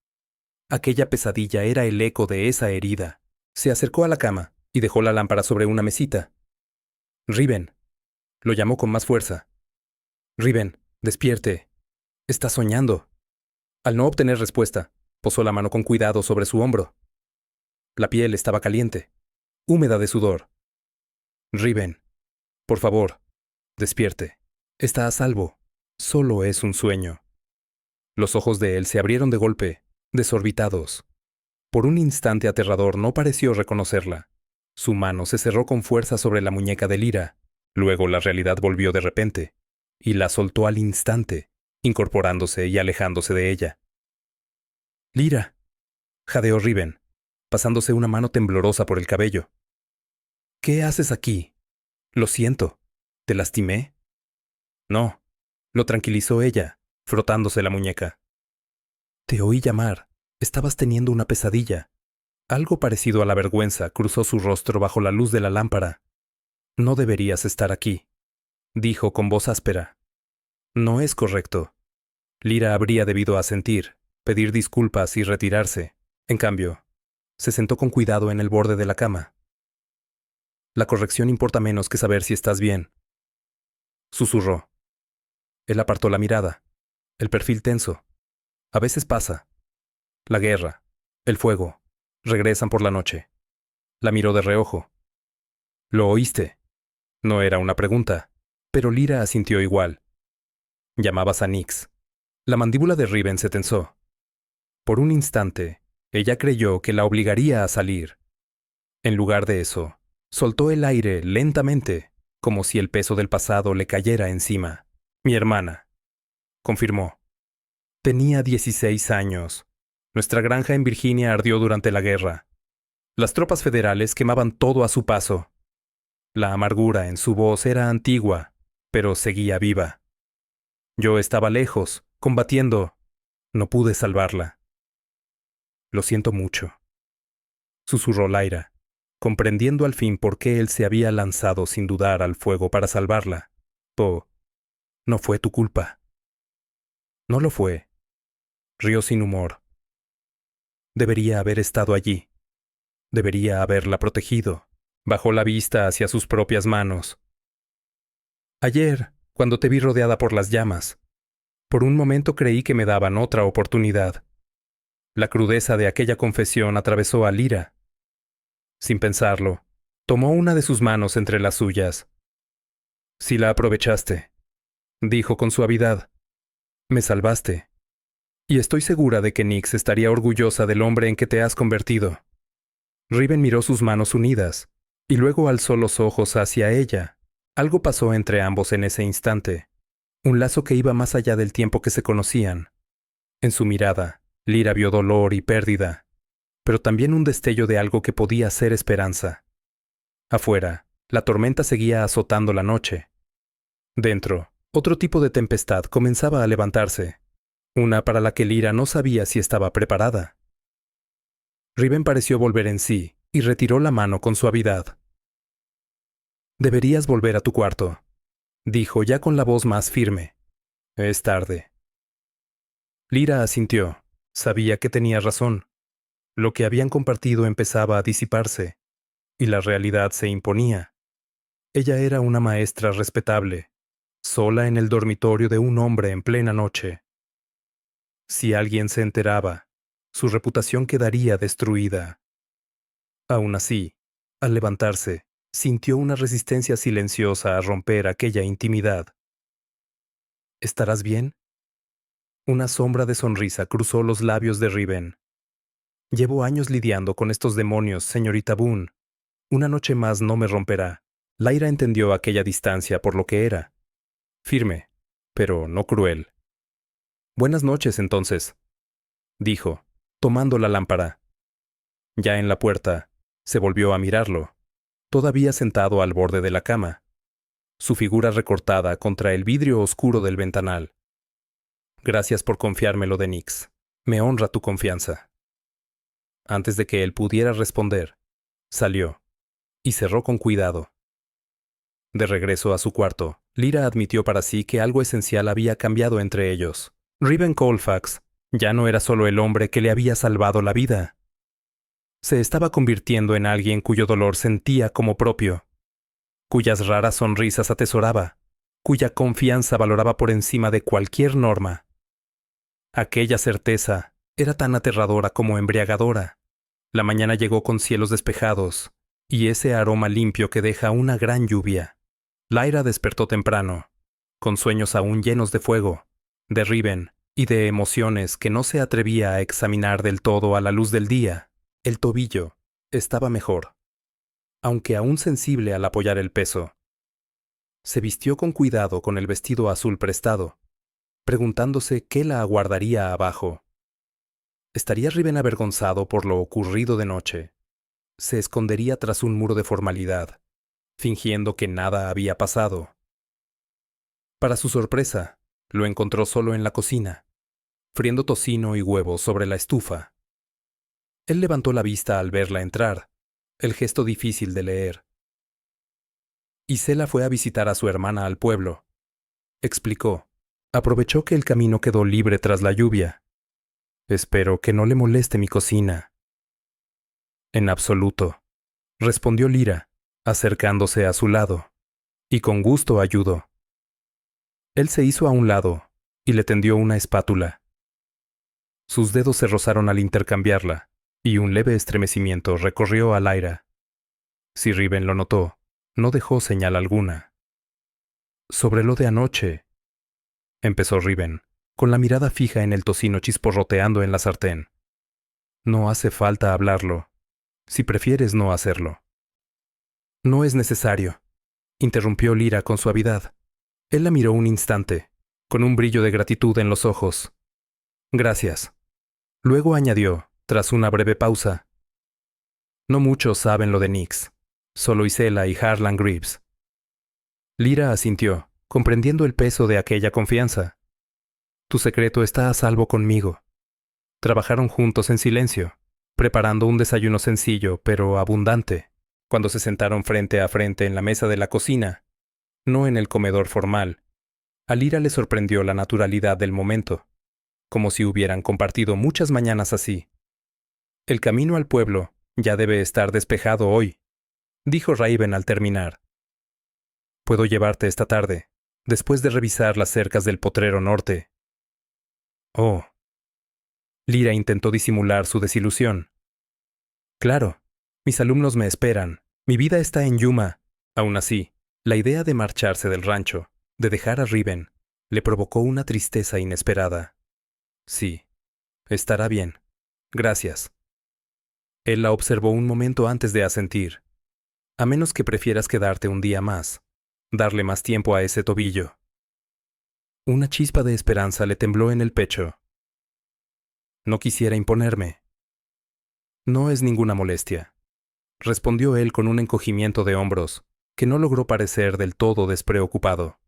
Aquella pesadilla era el eco de esa herida. Se acercó a la cama y dejó la lámpara sobre una mesita. Riven. Lo llamó con más fuerza. Riven, despierte. Está soñando. Al no obtener respuesta, posó la mano con cuidado sobre su hombro. La piel estaba caliente, húmeda de sudor. Riven, por favor, despierte. Está a salvo. Solo es un sueño. Los ojos de él se abrieron de golpe, desorbitados. Por un instante aterrador no pareció reconocerla. Su mano se cerró con fuerza sobre la muñeca de Lyra. Luego la realidad volvió de repente, y la soltó al instante, incorporándose y alejándose de ella. Lyra, jadeó Riven, pasándose una mano temblorosa por el cabello. ¿Qué haces aquí? Lo siento. ¿Te lastimé? No, lo tranquilizó ella, frotándose la muñeca. Te oí llamar. Estabas teniendo una pesadilla. Algo parecido a la vergüenza cruzó su rostro bajo la luz de la lámpara. No deberías estar aquí, dijo con voz áspera. No es correcto. Lyra habría debido asentir, pedir disculpas y retirarse. En cambio, se sentó con cuidado en el borde de la cama. La corrección importa menos que saber si estás bien, susurró. Él apartó la mirada, el perfil tenso. A veces pasa. La guerra, el fuego, regresan por la noche. La miró de reojo. ¿Lo oíste? No era una pregunta, pero Lyra asintió igual. Llamabas a Nyx. La mandíbula de Riven se tensó. Por un instante, ella creyó que la obligaría a salir. En lugar de eso, soltó el aire lentamente, como si el peso del pasado le cayera encima. Mi hermana, confirmó. Tenía 16 años. Nuestra granja en Virginia ardió durante la guerra. Las tropas federales quemaban todo a su paso. La amargura en su voz era antigua, pero seguía viva. Yo estaba lejos, combatiendo. No pude salvarla. Lo siento mucho, susurró Lyra, comprendiendo al fin por qué él se había lanzado sin dudar al fuego para salvarla. Oh, no fue tu culpa. No lo fue. Rió sin humor. Debería haber estado allí. Debería haberla protegido. Bajó la vista hacia sus propias manos. Ayer, cuando te vi rodeada por las llamas, por un momento creí que me daban otra oportunidad. La crudeza de aquella confesión atravesó a Lyra. Sin pensarlo, tomó una de sus manos entre las suyas. «Si la aprovechaste», dijo con suavidad. «Me salvaste. Y estoy segura de que Nyx estaría orgullosa del hombre en que te has convertido». Riven miró sus manos unidas, y luego alzó los ojos hacia ella. Algo pasó entre ambos en ese instante. Un lazo que iba más allá del tiempo que se conocían. En su mirada, Lyra vio dolor y pérdida, pero también un destello de algo que podía ser esperanza. Afuera, la tormenta seguía azotando la noche. Dentro, otro tipo de tempestad comenzaba a levantarse, una para la que Lyra no sabía si estaba preparada. Riven pareció volver en sí y retiró la mano con suavidad. «Deberías volver a tu cuarto», dijo ya con la voz más firme. «Es tarde». Lyra asintió. Sabía que tenía razón. Lo que habían compartido empezaba a disiparse, y la realidad se imponía. Ella era una maestra respetable, sola en el dormitorio de un hombre en plena noche. Si alguien se enteraba, su reputación quedaría destruida. Aún así, al levantarse, sintió una resistencia silenciosa a romper aquella intimidad. «¿Estarás bien?» Una sombra de sonrisa cruzó los labios de Riven. «Llevo años lidiando con estos demonios, señorita Boone. Una noche más no me romperá». Lyra entendió aquella distancia por lo que era. Firme, pero no cruel. «Buenas noches, entonces», dijo, tomando la lámpara. Ya en la puerta, se volvió a mirarlo, todavía sentado al borde de la cama, su figura recortada contra el vidrio oscuro del ventanal. «Gracias por confiármelo de Nyx. Me honra tu confianza». Antes de que él pudiera responder, salió, y cerró con cuidado. De regreso a su cuarto, Lyra admitió para sí que algo esencial había cambiado entre ellos. Riven Colfax ya no era solo el hombre que le había salvado la vida. Se estaba convirtiendo en alguien cuyo dolor sentía como propio, cuyas raras sonrisas atesoraba, cuya confianza valoraba por encima de cualquier norma. Aquella certeza era tan aterradora como embriagadora. La mañana llegó con cielos despejados, y ese aroma limpio que deja una gran lluvia. Lyra despertó temprano, con sueños aún llenos de fuego, de Riven y de emociones que no se atrevía a examinar del todo a la luz del día. El tobillo estaba mejor, aunque aún sensible al apoyar el peso. Se vistió con cuidado con el vestido azul prestado, preguntándose qué la aguardaría abajo. ¿Estaría Riven avergonzado por lo ocurrido de noche? ¿Se escondería tras un muro de formalidad, fingiendo que nada había pasado? Para su sorpresa, lo encontró solo en la cocina, friendo tocino y huevos sobre la estufa. Él levantó la vista al verla entrar, el gesto difícil de leer. Isela fue a visitar a su hermana al pueblo, explicó. Aprovechó que el camino quedó libre tras la lluvia. «Espero que no le moleste mi cocina». «En absoluto», respondió Lyra, acercándose a su lado, y con gusto ayudó. Él se hizo a un lado y le tendió una espátula. Sus dedos se rozaron al intercambiarla, y un leve estremecimiento recorrió a Lyra. Si Riven lo notó, no dejó señal alguna. «Sobre lo de anoche», empezó Riven, con la mirada fija en el tocino chisporroteando en la sartén. «No hace falta hablarlo, si prefieres no hacerlo». «No es necesario», interrumpió Lyra con suavidad. Él la miró un instante, con un brillo de gratitud en los ojos. «Gracias». Luego añadió, tras una breve pausa. «No muchos saben lo de Nyx, solo Isela y Harlan Greaves». Lyra asintió, comprendiendo el peso de aquella confianza. «Tu secreto está a salvo conmigo». Trabajaron juntos en silencio, preparando un desayuno sencillo pero abundante. Cuando se sentaron frente a frente en la mesa de la cocina, no en el comedor formal, a Lyra le sorprendió la naturalidad del momento, como si hubieran compartido muchas mañanas así. El camino al pueblo ya debe estar despejado hoy. dijo Raven al terminar. Puedo llevarte esta tarde, después de revisar las cercas del potrero norte. Oh. Lyra intentó disimular su desilusión. Claro, mis alumnos me esperan. Mi vida está en Yuma. Aún así, la idea de marcharse del rancho, de dejar a Riven, le provocó una tristeza inesperada. Sí, estará bien. Gracias. Él la observó un momento antes de asentir. A menos que prefieras quedarte un día más, darle más tiempo a ese tobillo. Una chispa de esperanza le tembló en el pecho. No quisiera imponerme. No es ninguna molestia, respondió él con un encogimiento de hombros, que no logró parecer del todo despreocupado.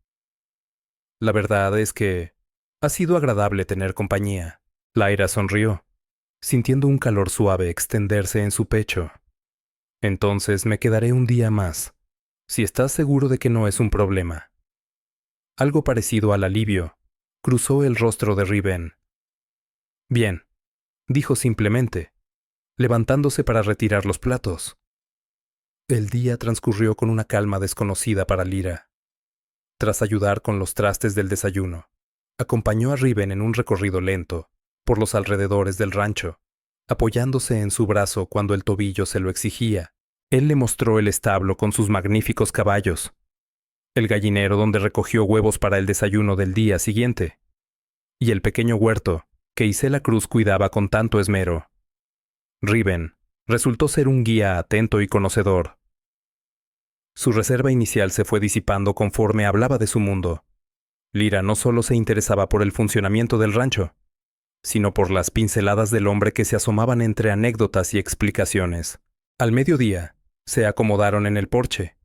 La verdad es que ha sido agradable tener compañía. Lyra sonrió, sintiendo un calor suave extenderse en su pecho. Entonces me quedaré un día más, si estás seguro de que no es un problema. Algo parecido al alivio cruzó el rostro de Riven. Bien, dijo simplemente, levantándose para retirar los platos. El día transcurrió con una calma desconocida para Lyra. Tras ayudar con los trastes del desayuno, acompañó a Riven en un recorrido lento por los alrededores del rancho, apoyándose en su brazo cuando el tobillo se lo exigía. Él le mostró el establo con sus magníficos caballos, el gallinero donde recogió huevos para el desayuno del día siguiente, y el pequeño huerto que Isela Cruz cuidaba con tanto esmero. Riven resultó ser un guía atento y conocedor. Su reserva inicial se fue disipando conforme hablaba de su mundo. Lyra no solo se interesaba por el funcionamiento del rancho, sino por las pinceladas del hombre que se asomaban entre anécdotas y explicaciones. Al mediodía, se acomodaron en el porche.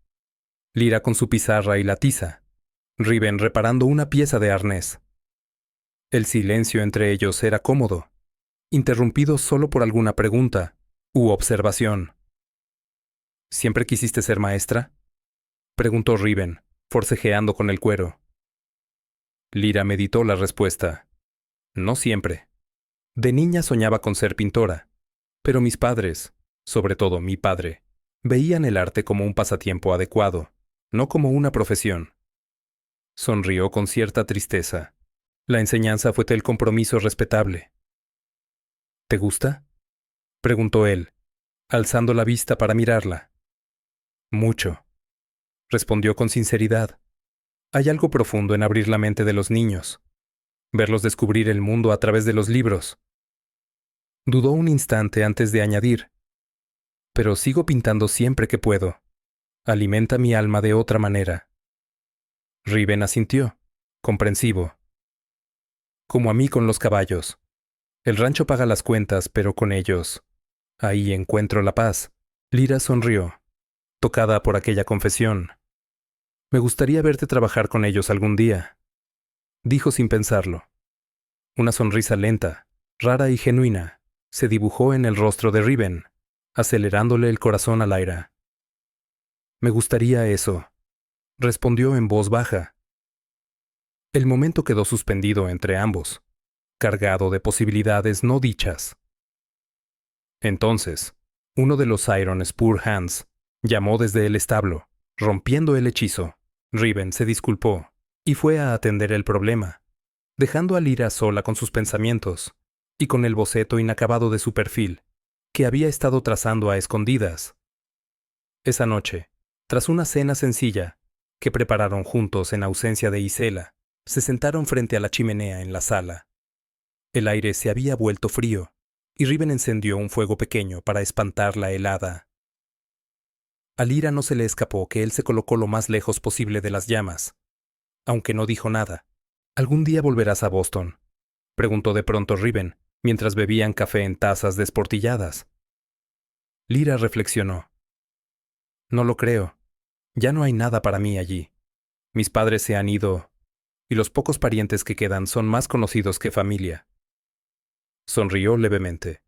Lyra con su pizarra y la tiza, Riven reparando una pieza de arnés. El silencio entre ellos era cómodo, interrumpido solo por alguna pregunta u observación. ¿Siempre quisiste ser maestra?, preguntó Riven, forcejeando con el cuero. Lyra meditó la respuesta. No siempre. De niña soñaba con ser pintora, pero mis padres, sobre todo mi padre, veían el arte como un pasatiempo adecuado, no como una profesión. Sonrió con cierta tristeza. La enseñanza fue el compromiso respetable. ¿Te gusta?, preguntó él, alzando la vista para mirarla. Mucho, respondió con sinceridad. Hay algo profundo en abrir la mente de los niños, verlos descubrir el mundo a través de los libros. Dudó un instante antes de añadir, pero sigo pintando siempre que puedo. Alimenta mi alma de otra manera. Riven asintió, comprensivo. Como a mí con los caballos. El rancho paga las cuentas, pero con ellos, ahí encuentro la paz. Lyra sonrió, tocada por aquella confesión. Me gustaría verte trabajar con ellos algún día, dijo sin pensarlo. Una sonrisa lenta, rara y genuina, se dibujó en el rostro de Riven, acelerándole el corazón a Lyra. Me gustaría eso, respondió en voz baja. El momento quedó suspendido entre ambos, cargado de posibilidades no dichas. Entonces, uno de los Iron Spur Hands llamó desde el establo, rompiendo el hechizo. Riven se disculpó y fue a atender el problema, dejando a Lyra sola con sus pensamientos y con el boceto inacabado de su perfil, que había estado trazando a escondidas. Esa noche, tras una cena sencilla que prepararon juntos en ausencia de Isela, se sentaron frente a la chimenea en la sala. El aire se había vuelto frío, y Riven encendió un fuego pequeño para espantar la helada. A Lyra no se le escapó que él se colocó lo más lejos posible de las llamas, aunque no dijo nada. ¿Algún día volverás a Boston?, preguntó de pronto Riven, mientras bebían café en tazas desportilladas. Lyra reflexionó. No lo creo. Ya no hay nada para mí allí. Mis padres se han ido, y los pocos parientes que quedan son más conocidos que familia. Sonrió levemente.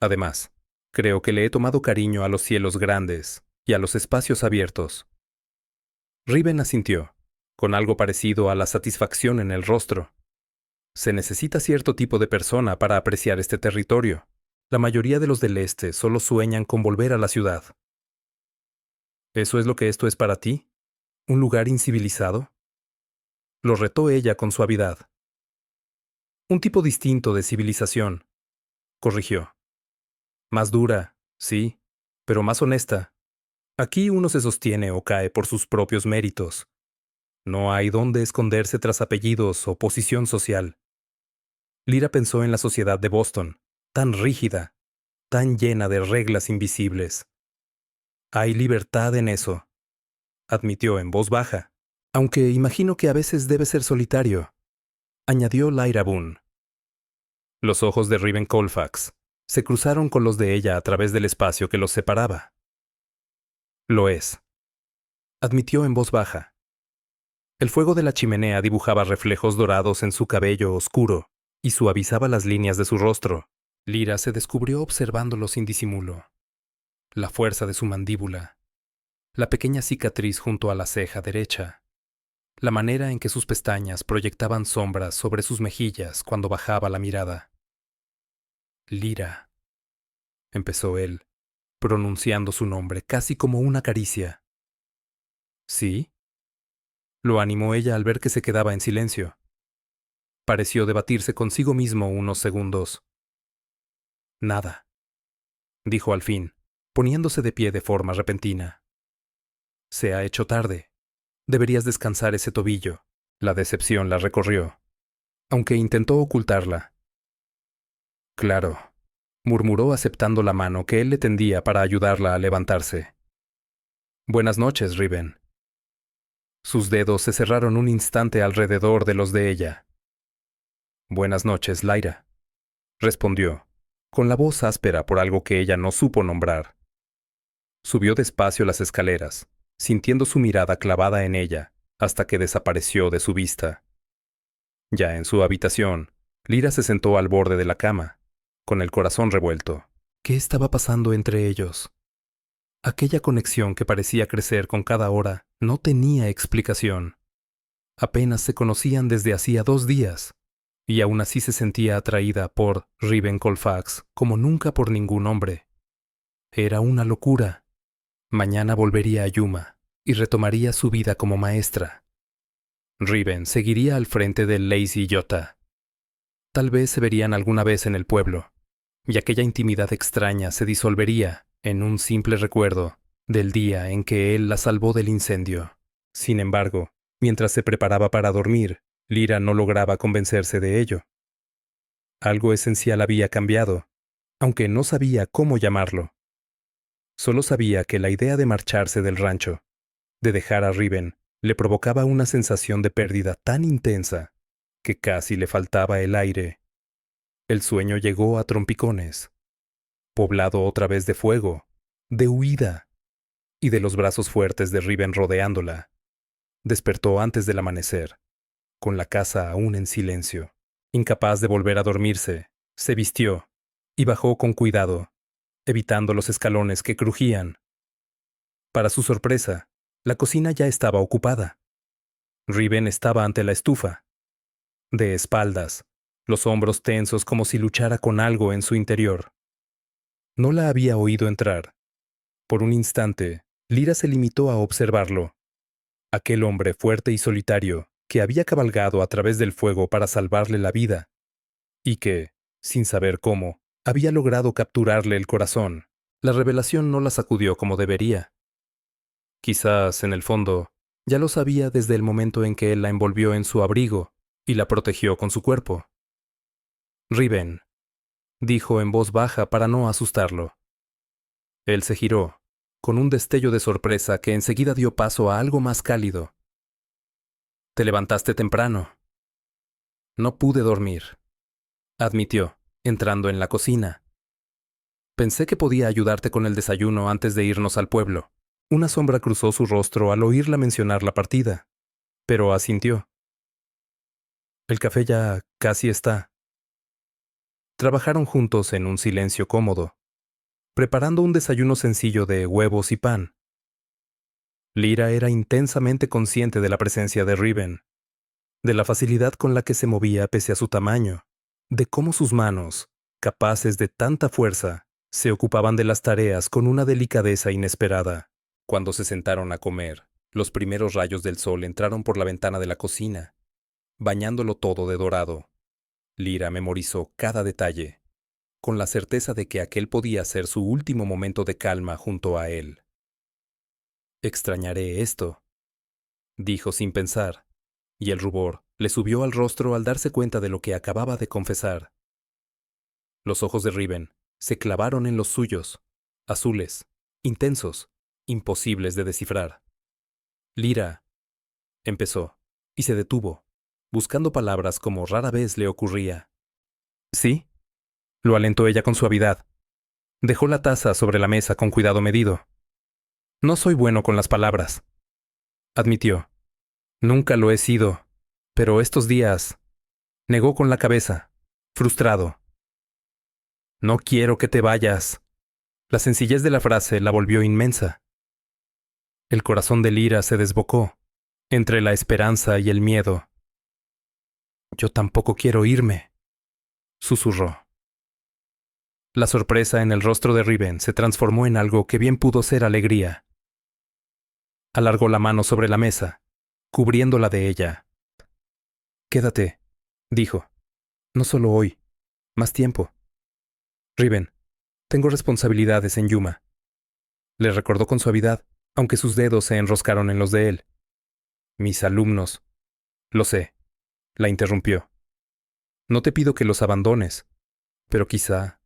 Además, creo que le he tomado cariño a los cielos grandes y a los espacios abiertos. Riven asintió, con algo parecido a la satisfacción en el rostro. Se necesita cierto tipo de persona para apreciar este territorio. La mayoría de los del este solo sueñan con volver a la ciudad. ¿Eso es lo que esto es para ti? ¿Un lugar incivilizado? Lo retó ella con suavidad. Un tipo distinto de civilización, corrigió. Más dura, sí, pero más honesta. Aquí uno se sostiene o cae por sus propios méritos. No hay dónde esconderse tras apellidos o posición social. Lyra pensó en la sociedad de Boston, tan rígida, tan llena de reglas invisibles. Hay libertad en eso, admitió en voz baja. Aunque imagino que a veces debe ser solitario, añadió Lyra Boone. Los ojos de Riven Colfax se cruzaron con los de ella a través del espacio que los separaba. Lo es, admitió en voz baja. El fuego de la chimenea dibujaba reflejos dorados en su cabello oscuro y suavizaba las líneas de su rostro. Lyra se descubrió observándolo sin disimulo. La fuerza de su mandíbula, la pequeña cicatriz junto a la ceja derecha, la manera en que sus pestañas proyectaban sombras sobre sus mejillas cuando bajaba la mirada. Lyra, empezó él, pronunciando su nombre casi como una caricia. ¿Sí? Lo animó ella al ver que se quedaba en silencio. Pareció debatirse consigo mismo unos segundos. Nada, dijo al fin, poniéndose de pie de forma repentina. Se ha hecho tarde. Deberías descansar ese tobillo. La decepción la recorrió, aunque intentó ocultarla. Claro, murmuró aceptando la mano que él le tendía para ayudarla a levantarse. Buenas noches, Riven. Sus dedos se cerraron un instante alrededor de los de ella. Buenas noches, Lyra, respondió, con la voz áspera por algo que ella no supo nombrar. Subió despacio las escaleras, sintiendo su mirada clavada en ella, hasta que desapareció de su vista. Ya en su habitación, Lyra se sentó al borde de la cama, con el corazón revuelto. ¿Qué estaba pasando entre ellos? Aquella conexión que parecía crecer con cada hora no tenía explicación. Apenas se conocían desde hacía 2 días, y aún así se sentía atraída por Riven Colfax como nunca por ningún hombre. Era una locura. Mañana volvería a Yuma y retomaría su vida como maestra. Riven seguiría al frente del Lazy Yota. Tal vez se verían alguna vez en el pueblo, y aquella intimidad extraña se disolvería en un simple recuerdo del día en que él la salvó del incendio. Sin embargo, mientras se preparaba para dormir, Lyra no lograba convencerse de ello. Algo esencial había cambiado, aunque no sabía cómo llamarlo. Solo sabía que la idea de marcharse del rancho, de dejar a Riven, le provocaba una sensación de pérdida tan intensa que casi le faltaba el aire. El sueño llegó a trompicones, poblado otra vez de fuego, de huida y de los brazos fuertes de Riven rodeándola. Despertó antes del amanecer, con la casa aún en silencio. Incapaz de volver a dormirse, se vistió y bajó con cuidado, evitando los escalones que crujían. Para su sorpresa, la cocina ya estaba ocupada. Riven estaba ante la estufa, de espaldas, los hombros tensos como si luchara con algo en su interior. No la había oído entrar. Por un instante, Lyra se limitó a observarlo. Aquel hombre fuerte y solitario que había cabalgado a través del fuego para salvarle la vida, y que, sin saber cómo, había logrado capturarle el corazón. La revelación no la sacudió como debería. Quizás, en el fondo, ya lo sabía desde el momento en que él la envolvió en su abrigo y la protegió con su cuerpo. Riven, dijo en voz baja para no asustarlo. Él se giró, con un destello de sorpresa que enseguida dio paso a algo más cálido. Te levantaste temprano. No pude dormir, admitió, entrando en la cocina. Pensé que podía ayudarte con el desayuno antes de irnos al pueblo. Una sombra cruzó su rostro al oírla mencionar la partida, pero asintió. El café ya casi está. Trabajaron juntos en un silencio cómodo, preparando un desayuno sencillo de huevos y pan. Lyra era intensamente consciente de la presencia de Riven, de la facilidad con la que se movía pese a su tamaño, de cómo sus manos, capaces de tanta fuerza, se ocupaban de las tareas con una delicadeza inesperada. Cuando se sentaron a comer, los primeros rayos del sol entraron por la ventana de la cocina, bañándolo todo de dorado. Lyra memorizó cada detalle, con la certeza de que aquel podía ser su último momento de calma junto a él. Extrañaré esto, dijo sin pensar, y el rubor le subió al rostro al darse cuenta de lo que acababa de confesar. Los ojos de Riven se clavaron en los suyos, azules, intensos, imposibles de descifrar. Lyra, empezó, y se detuvo, buscando palabras como rara vez le ocurría. ¿Sí? Lo alentó ella con suavidad. Dejó la taza sobre la mesa con cuidado medido. No soy bueno con las palabras, admitió. Nunca lo he sido, pero estos días... Negó con la cabeza, frustrado. No quiero que te vayas. La sencillez de la frase la volvió inmensa. El corazón de Lyra se desbocó, entre la esperanza y el miedo. Yo tampoco quiero irme, susurró. La sorpresa en el rostro de Riven se transformó en algo que bien pudo ser alegría. Alargó la mano sobre la mesa, cubriéndola de ella. Quédate, dijo. No solo hoy, más tiempo. Riven, tengo responsabilidades en Yuma. Le recordó con suavidad, aunque sus dedos se enroscaron en los de él. Mis alumnos. Lo sé, la interrumpió. No te pido que los abandones, pero quizá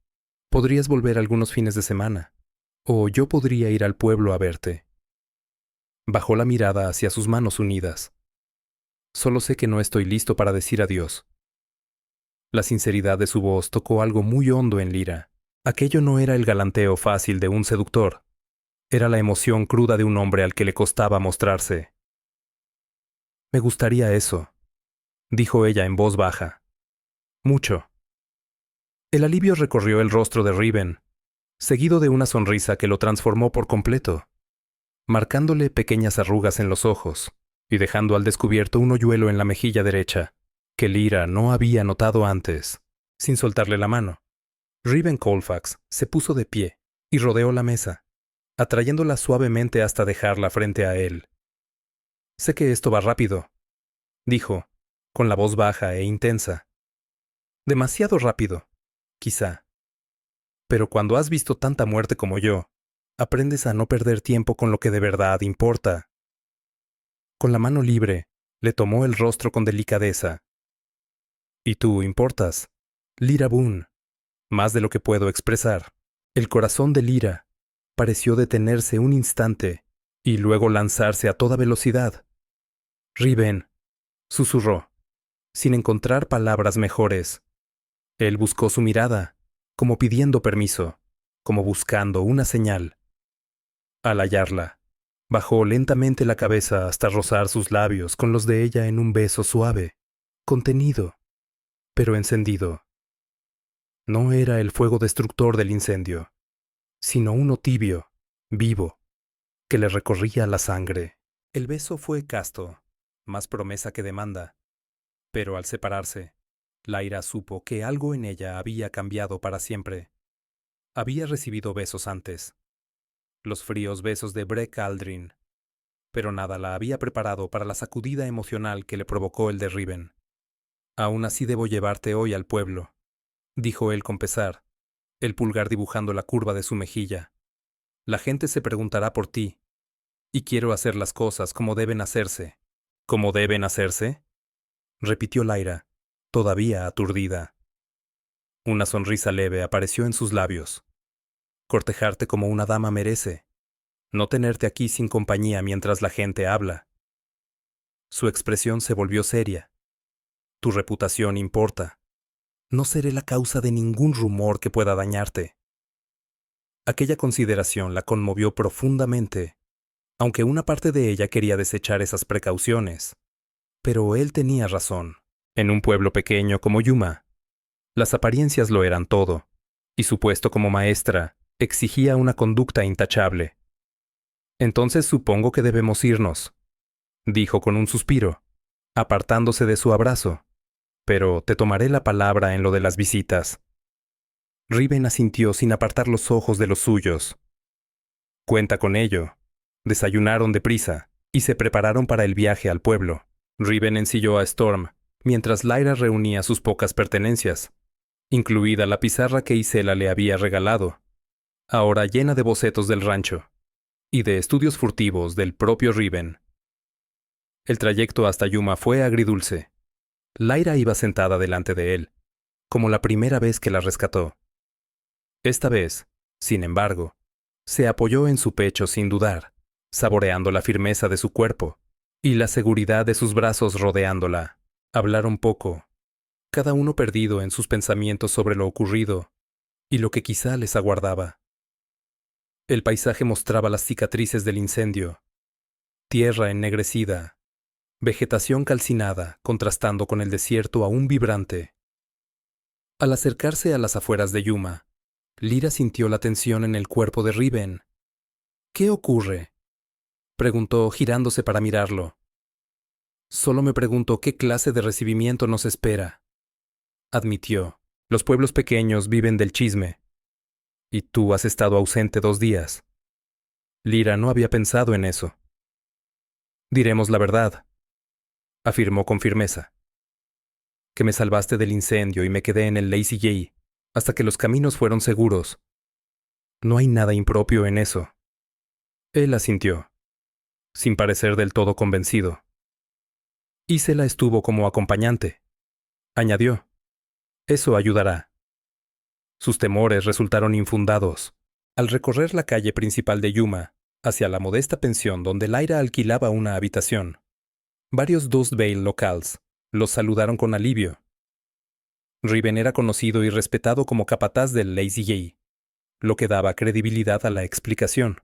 podrías volver algunos fines de semana, o yo podría ir al pueblo a verte. Bajó la mirada hacia sus manos unidas. Solo sé que no estoy listo para decir adiós. La sinceridad de su voz tocó algo muy hondo en Lyra. Aquello no era el galanteo fácil de un seductor. Era la emoción cruda de un hombre al que le costaba mostrarse. Me gustaría eso, dijo ella en voz baja. Mucho. El alivio recorrió el rostro de Riven, seguido de una sonrisa que lo transformó por completo, marcándole pequeñas arrugas en los ojos y dejando al descubierto un hoyuelo en la mejilla derecha, que Lyra no había notado antes. Sin soltarle la mano, Riven Colfax se puso de pie y rodeó la mesa, atrayéndola suavemente hasta dejarla frente a él. Sé que esto va rápido, dijo, con la voz baja e intensa. Demasiado rápido, quizá. Pero cuando has visto tanta muerte como yo, aprendes a no perder tiempo con lo que de verdad importa. Con la mano libre, le tomó el rostro con delicadeza. Y tú importas, Lyra Boone, más de lo que puedo expresar. El corazón de Lyra pareció detenerse un instante y luego lanzarse a toda velocidad. Riven, susurró, sin encontrar palabras mejores. Él buscó su mirada, como pidiendo permiso, como buscando una señal. Al hallarla, bajó lentamente la cabeza hasta rozar sus labios con los de ella en un beso suave, contenido, pero encendido. No era el fuego destructor del incendio, sino uno tibio, vivo, que le recorría la sangre. El beso fue casto, más promesa que demanda, pero al separarse, Lyra supo que algo en ella había cambiado para siempre. Había recibido besos antes, los fríos besos de Breck Aldrin, pero nada la había preparado para la sacudida emocional que le provocó el de Riven. Aún así debo llevarte hoy al pueblo, dijo él con pesar, el pulgar dibujando la curva de su mejilla. La gente se preguntará por ti, y quiero hacer las cosas como deben hacerse. ¿Cómo deben hacerse?, repitió Lyra, todavía aturdida. Una sonrisa leve apareció en sus labios. Cortejarte como una dama merece, no tenerte aquí sin compañía mientras la gente habla. Su expresión se volvió seria. Tu reputación importa. No seré la causa de ningún rumor que pueda dañarte. Aquella consideración la conmovió profundamente, aunque una parte de ella quería desechar esas precauciones. Pero él tenía razón. En un pueblo pequeño como Yuma, las apariencias lo eran todo, y su puesto como maestra exigía una conducta intachable. Entonces supongo que debemos irnos, dijo con un suspiro, apartándose de su abrazo. Pero te tomaré la palabra en lo de las visitas. Riven asintió sin apartar los ojos de los suyos. Cuenta con ello, Desayunaron deprisa y se prepararon para el viaje al pueblo. Riven ensilló a Storm, mientras Lyra reunía sus pocas pertenencias, incluida la pizarra que Isela le había regalado, ahora llena de bocetos del rancho y de estudios furtivos del propio Riven. El trayecto hasta Yuma fue agridulce. Lyra iba sentada delante de él, como la primera vez que la rescató. Esta vez, sin embargo, se apoyó en su pecho sin dudar, saboreando la firmeza de su cuerpo y la seguridad de sus brazos rodeándola. Hablaron poco, cada uno perdido en sus pensamientos sobre lo ocurrido y lo que quizá les aguardaba. El paisaje mostraba las cicatrices del incendio, tierra ennegrecida, vegetación calcinada contrastando con el desierto aún vibrante. Al acercarse a las afueras de Yuma, Lyra sintió la tensión en el cuerpo de Riven. ¿Qué ocurre?, preguntó girándose para mirarlo. Solo me pregunto qué clase de recibimiento nos espera, admitió. Los pueblos pequeños viven del chisme. Y tú has estado ausente 2 días. Lyra no había pensado en eso. Diremos la verdad, afirmó con firmeza. Que me salvaste del incendio y me quedé en el Lazy J hasta que los caminos fueron seguros. No hay nada impropio en eso. Él asintió, sin parecer del todo convencido. Isela estuvo como acompañante, añadió. Eso ayudará. Sus temores resultaron infundados. Al recorrer la calle principal de Yuma, hacia la modesta pensión donde Lyra alquilaba una habitación, varios Dust Vale locals los saludaron con alivio. Riven era conocido y respetado como capataz del Lazy J, lo que daba credibilidad a la explicación.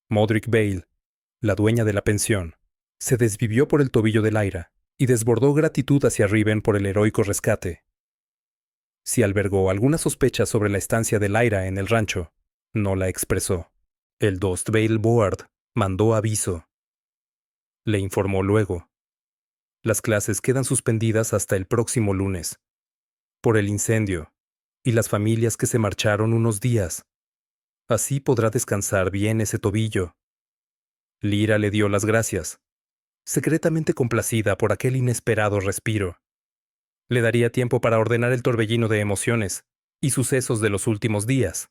Modric Vale, la dueña de la pensión, se desvivió por el tobillo de Lyra y desbordó gratitud hacia Riven por el heroico rescate. Si albergó alguna sospecha sobre la estancia de Lyra en el rancho, no la expresó. El Dust Vale Board mandó aviso. Le informó luego. Las clases quedan suspendidas hasta el próximo lunes, por el incendio, y las familias que se marcharon unos días. Así podrá descansar bien ese tobillo. Lyra le dio las gracias, secretamente complacida por aquel inesperado respiro. Le daría tiempo para ordenar el torbellino de emociones y sucesos de los últimos días.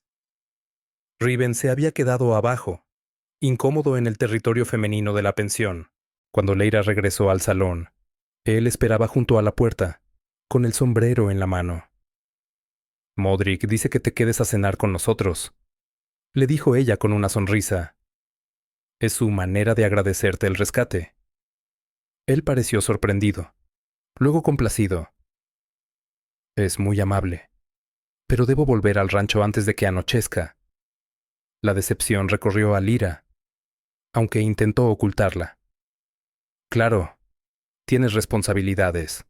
Riven se había quedado abajo, incómodo en el territorio femenino de la pensión. Cuando Lyra regresó al salón, él esperaba junto a la puerta, con el sombrero en la mano. Modric dice que te quedes a cenar con nosotros, le dijo ella con una sonrisa. Es su manera de agradecerte el rescate. Él pareció sorprendido, luego complacido. Es muy amable, pero debo volver al rancho antes de que anochezca. La decepción recorrió a Lyra, aunque intentó ocultarla. Claro, tienes responsabilidades.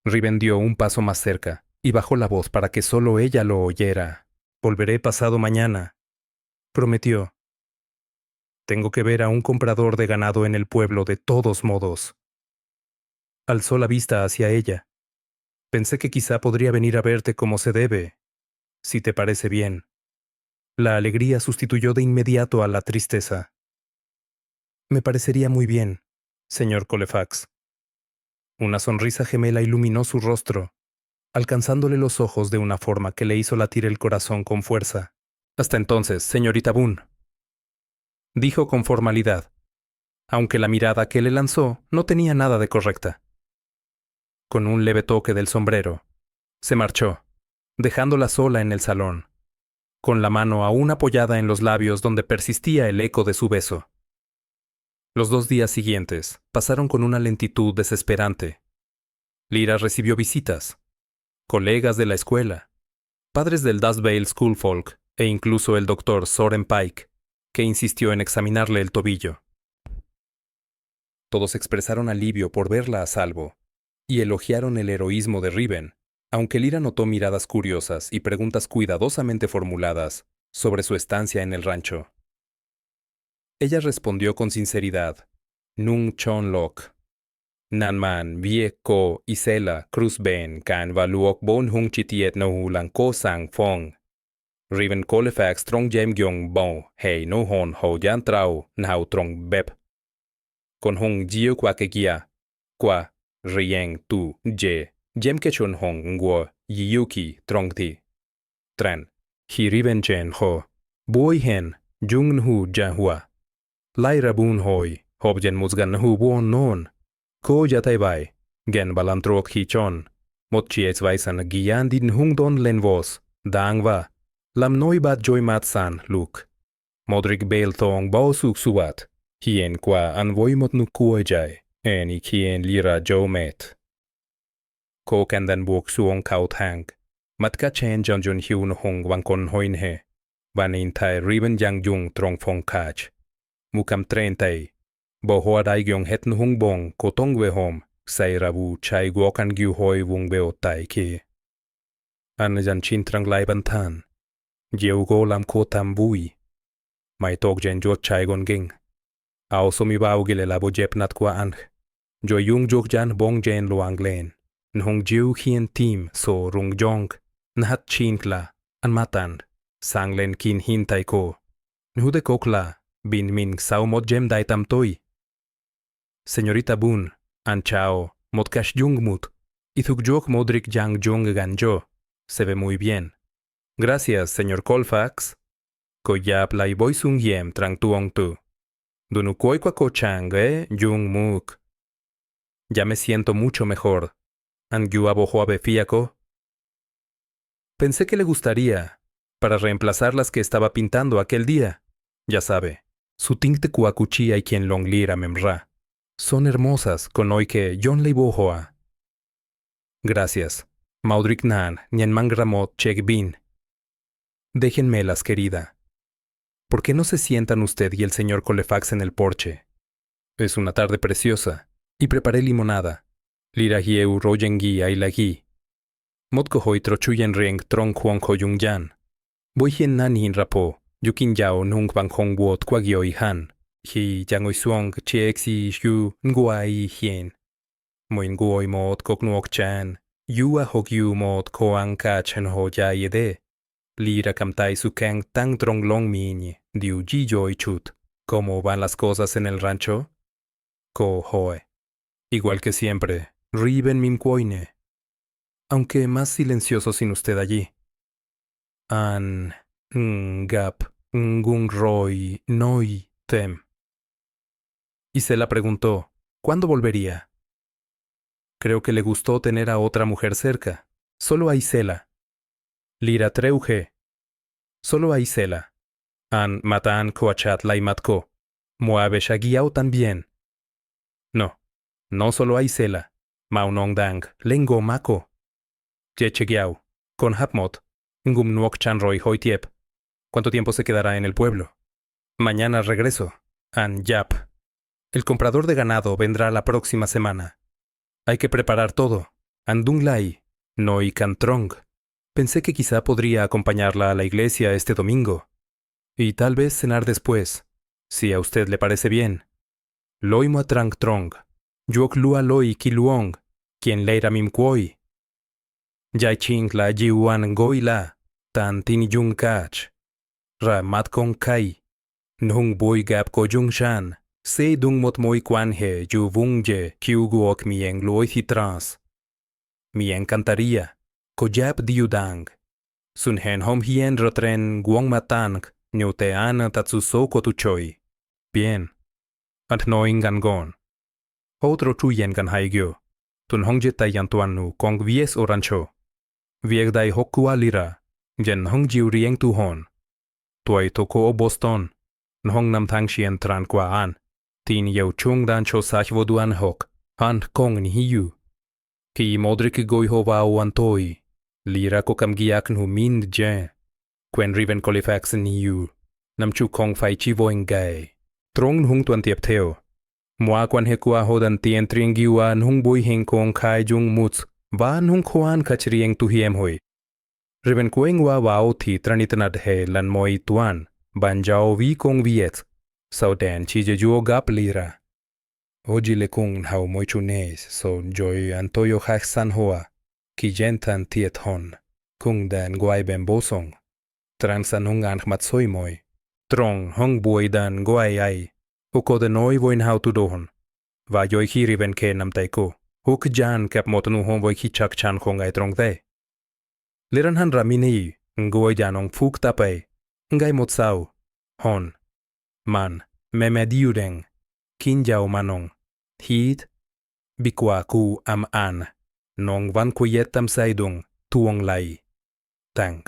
Riven dio un paso más cerca y bajó la voz para que solo ella lo oyera. Volveré pasado mañana, prometió. Tengo que ver a un comprador de ganado en el pueblo de todos modos. Alzó la vista hacia ella. Pensé que quizá podría venir a verte como se debe, si te parece bien. La alegría sustituyó de inmediato a la tristeza. Me parecería muy bien, señor Colefax. Una sonrisa gemela iluminó su rostro, alcanzándole los ojos de una forma que le hizo latir el corazón con fuerza. Hasta entonces, señorita Boone, dijo con formalidad, aunque la mirada que le lanzó no tenía nada de correcta. Con un leve toque del sombrero, se marchó, dejándola sola en el salón, con la mano aún apoyada en los labios donde persistía el eco de su beso. Los 2 días siguientes pasaron con una lentitud desesperante. Lyra recibió visitas, colegas de la escuela, padres del Dust Vale Schoolfolk e incluso el doctor Soren Pike, que insistió en examinarle el tobillo. Todos expresaron alivio por verla a salvo y elogiaron el heroísmo de Riven, aunque Lyra notó miradas curiosas y preguntas cuidadosamente formuladas sobre su estancia en el rancho. Ella respondió con sinceridad, Nung Chon Lok. Nanman, Vie Ko, Isela, Cruz Ben, Kan Valuok Bon Hung Chitiet No Hulan Ko Sang Fong. Riven Colefax trong jem gyong bao hey no hon ho jan trao nao trong bep. Con hong jiu qua ke gia. Qua rieng tu je. Jem ke chon hong nguo yiyuki trong thi. Tren. Hi riven jen ho. Boy hen jung hu ja hua. Lai rabun hoi. Hob jen musgan hu buon non. Ko jatai bai. Gen balantrok hi chon. Mot chiets weisan gian din hung don len vos. Dang va. Lam noi bat joy mat san luk. Modrik bel thong bao suk suat. Hien qua an voi mot nu kuoi jai. En i kien lira jo met. Ko kandan buok suong kao thang. Mat ka chen jon jun hiu no hong wang kon hoin he. Van in thai riben yang jung trong phong kach. Mukam tren tay. Bo hoa dai gyong het nu hung bong ko tong we hom. Say rabu chai guokan gyu hoi wung beo tai ki. An jan chin trang lai ban than. Dieu go lam ko tam bui. Mai tok jen jot chai gon ging. Ao somi bao gile labo jep nat kwa anh. Jo yung jok jan bong jen luang len. Nhong jiu hien team so rung jong. Nhat chin kla. An matan. Sang len kin hin tai ko. Nhude kokla. Bin min sao mot jem dai tam toi. Señorita Bun. An chao. Mot kash jung mut. Ithuk jok modrik jang jong ganjo. Se ve muy bien. Gracias, señor Colfax. Koyap lai boy sung yem trang tuong tu. Dunu koi kwa ko chang, jung muk. Ya me siento mucho mejor. An yu abojo abefiaco. Pensé que le gustaría, para reemplazar las que estaba pintando aquel día. Ya sabe, su tinte kuakuchia y quien long lira memra. Son hermosas con hoy que John le bojoa. Gracias. Maudrik nan, nien mangramot chek bin. Déjenmelas, querida. ¿Por qué no se sientan usted y el señor Colefax en el porche? Es una tarde preciosa, y preparé limonada. Lira hieu royengi ailagi. Motko hoi trochuyen reng trong huang ho yung yan. Voy hien nan hin rapo, yukin yao nung bang hong wot kwa gyo i han. Hi jangoi suong chiexi yu nguai hien. Moin guoi mot kok nuok chan. Yua hok yu mot koang ka chen ho ja yede. Lira kamtai su kang tang trong long miñi, diu ji joy chut. ¿Cómo van las cosas en el rancho? Ko hoe. Igual que siempre, riben mim kuoine. Aunque más silencioso sin usted allí. An ngap ngung roy noi tem. Y se la preguntó, ¿cuándo volvería? Creo que le gustó tener a otra mujer cerca. Solo a Isela. Lira treuge. Solo a Isela. An matan koachat lai matko. Muabe shagiao también. No. No solo a Isela. Maunong dang. Lengo mako. Yechegiao. Con hapmot. Ngum nuok chanroy hoitiep. ¿Cuánto tiempo se quedará en el pueblo? Mañana regreso. An yap. El comprador de ganado vendrá la próxima semana. Hay que preparar todo. Andung lai. No y cantrong. Pensé que quizá podría acompañarla a la iglesia este domingo. Y tal vez cenar después, si a usted le parece bien. Loi mua trang trong. Yuok lua loi ki luong. Quien leira mim kuoi. Yai ching la jiuan goi la. Tan tin yung kach. Ra mat kong kai. Nung boi gap ko yung shan. Se dung mot moi kwan he yu vung je kiu guok mieng loi thi trans. Mi encantaría. Koyap diudang. Sun hen hom hien rotren guong matang. Nyote an tatsuso kotuchoi. Bien. Ant noing gangon. Otro chuyen gan haigyo. Tun hongje tayantuanu kong vies o rancho. Viegdai hokua lira. Jen hongjiu rieng tu hon. Tuay toko o Boston. Nhong nam thang shien tran kwa an. Tin yeu chung dan cho sach voduan hok. Han kong ni hiu. Ki modrik goi hova o antoi. Lira ko kam giak nu mind jen. Quen riven Colefax ni yu. Nam chu kong fai chi voing gai. Trong hung tuan tiep theo. Mua quan he kwa hodan tien tring giwa nhung bui hing kong khai jung muts. Va nhung khoan kachrieng tu hiem hoi. Riven kueng wa wao thi tranitanad he lan moi tuan. Ban jao vi kong viet. Sau den chi je juo gap lira. Hoji le kung hao moi chunes so joy antoyo hak san hoa. Ki jentan tiet hon. Kung den guai ben bosong. Transanung anhmat soimoy. Trong hong bui dan goai ai. Uko de noi voin hau tu dohon. Va yoi hiri ven ke nam taiko. Huk jan kap motanu hon voi chak chan khong ai trong de. Liran han ramini, ngoi janong fuk tapai. Ngai mot sau. Hon. Man. Memediudeng. Kinjau manong. Hid. Bikwa ku am an. Nong van kuyetam saidung. Tuong lai. Tang.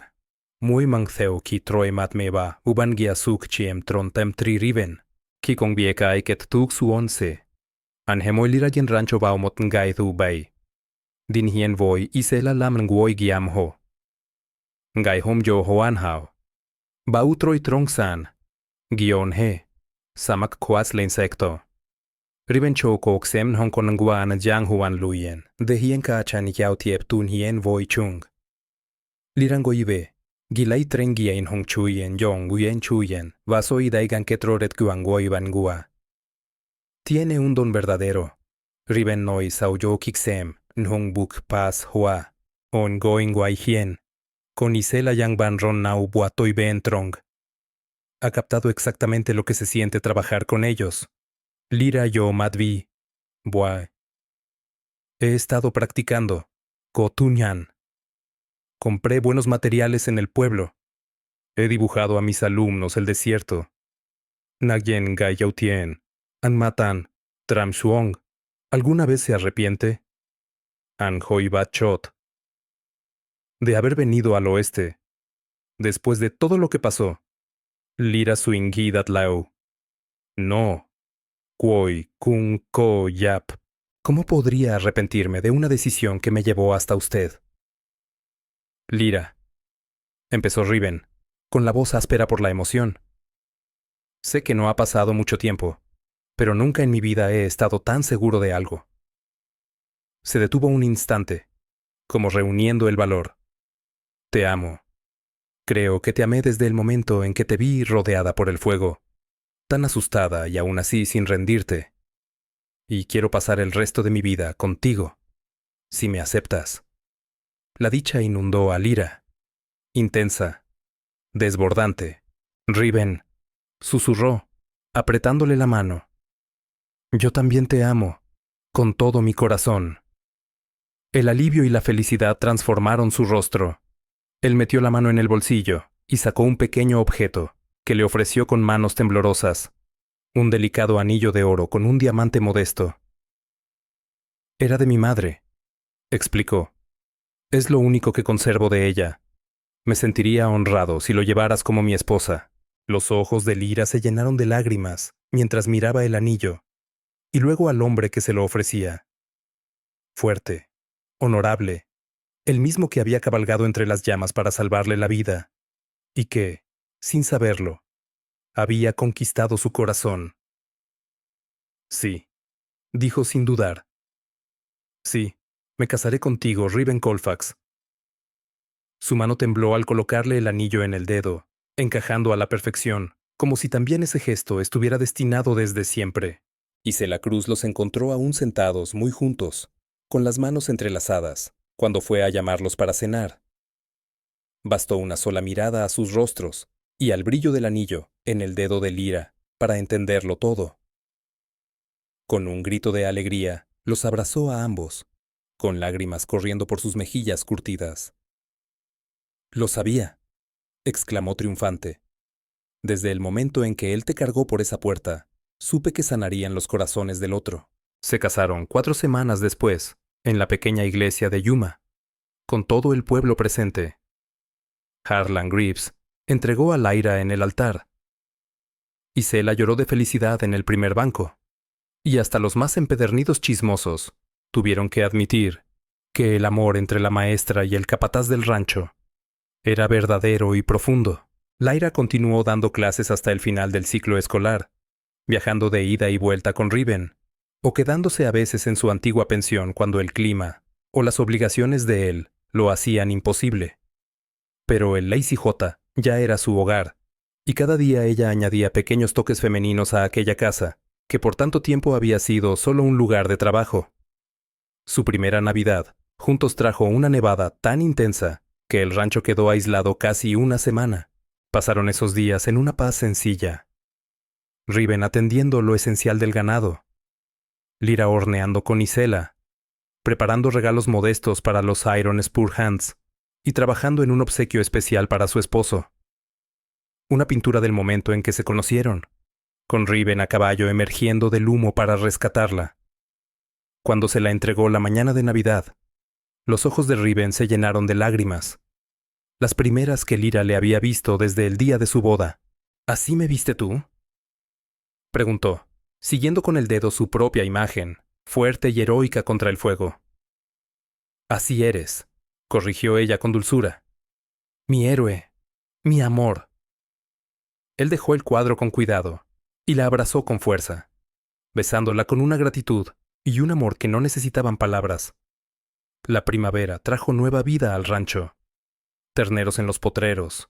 Muy mang theo ki troi mat meba. Uban gia suk chiem trontem tri riven. Ki kong bieka ai ket tuk su onse. An hemoy lira jen rancho bao mot ngai thu bay. Din hien voi isela lam ngoi giam ho. Ngai hom jo hoan hao. Ba utroi trong san. Gion he. Samak kwas le insecto. Riben cho kok sem hong kon nguan jang huan luyen. De hien ka chan yao tiep tun hien voi chung. Lirango ibe. Gilai trengia in hong chuyen yong uyen chuyen. Vaso idaigan ketroret guangoi van gua. Tiene un don verdadero. Riben noi sauyo kiksem. Nhong buk pas hua. On going guai hien. Con isela yang van ron nau buatoi ben trong. Ha captado exactamente lo que se siente trabajar con ellos. Lira yo madvi. Buah. He estado practicando. Kotunyan. Compré buenos materiales en el pueblo. He dibujado a mis alumnos el desierto. Nagyen Gayautien. Anmatan. Tramshuong. ¿Alguna vez se arrepiente? Anhoi Bachot. De haber venido al oeste. Después de todo lo que pasó. Lira suingi datlau. No. Kuoi kun ko yap. ¿Cómo podría arrepentirme de una decisión que me llevó hasta usted? Lira. Empezó Riven, con la voz áspera por la emoción. Sé que no ha pasado mucho tiempo, pero nunca en mi vida he estado tan seguro de algo. Se detuvo un instante, como reuniendo el valor. Te amo. Creo que te amé desde el momento en que te vi rodeada por el fuego, tan asustada y aún así sin rendirte. Y quiero pasar el resto de mi vida contigo, si me aceptas. La dicha inundó a Lira. Intensa. Desbordante. Riven. Susurró, apretándole la mano. Yo también te amo, con todo mi corazón. El alivio y la felicidad transformaron su rostro. Él metió la mano en el bolsillo y sacó un pequeño objeto que le ofreció con manos temblorosas. Un delicado anillo de oro con un diamante modesto. Era de mi madre, explicó. Es lo único que conservo de ella. Me sentiría honrado si lo llevaras como mi esposa. Los ojos de Lira se llenaron de lágrimas mientras miraba el anillo, y luego al hombre que se lo ofrecía. Fuerte, honorable, el mismo que había cabalgado entre las llamas para salvarle la vida, y que, sin saberlo, había conquistado su corazón. Sí, dijo sin dudar. Sí, me casaré contigo, Riven Colfax. Su mano tembló al colocarle el anillo en el dedo, encajando a la perfección, como si también ese gesto estuviera destinado desde siempre. Y la Cruz los encontró aún sentados, muy juntos, con las manos entrelazadas, cuando fue a llamarlos para cenar. Bastó una sola mirada a sus rostros y al brillo del anillo en el dedo de Lira para entenderlo todo. Con un grito de alegría, los abrazó a ambos, con lágrimas corriendo por sus mejillas curtidas. «Lo sabía», exclamó triunfante. «Desde el momento en que él te cargó por esa puerta, supe que sanarían los corazones del otro». Se casaron 4 semanas después, en la pequeña iglesia de Yuma, con todo el pueblo presente. Harlan Greaves entregó a Lyra en el altar. Isela lloró de felicidad en el primer banco, y hasta los más empedernidos chismosos tuvieron que admitir que el amor entre la maestra y el capataz del rancho era verdadero y profundo. Lyra continuó dando clases hasta el final del ciclo escolar, viajando de ida y vuelta con Riven, o quedándose a veces en su antigua pensión cuando el clima o las obligaciones de él lo hacían imposible. Pero el Lazy J ya era su hogar, y cada día ella añadía pequeños toques femeninos a aquella casa, que por tanto tiempo había sido solo un lugar de trabajo. Su primera Navidad, juntos trajo una nevada tan intensa que el rancho quedó aislado casi una semana. Pasaron esos días en una paz sencilla. Riven atendiendo lo esencial del ganado, Lyra horneando con Isela, preparando regalos modestos para los Iron Spur Hands y trabajando en un obsequio especial para su esposo. Una pintura del momento en que se conocieron, con Riven a caballo emergiendo del humo para rescatarla. Cuando se la entregó la mañana de Navidad, los ojos de Riven se llenaron de lágrimas, las primeras que Lyra le había visto desde el día de su boda. ¿Así me viste tú?, preguntó, siguiendo con el dedo su propia imagen, fuerte y heroica contra el fuego. Así eres, corrigió ella con dulzura. Mi héroe, mi amor. Él dejó el cuadro con cuidado y la abrazó con fuerza, besándola con una gratitud y un amor que no necesitaban palabras. La primavera trajo nueva vida al rancho. Terneros en los potreros,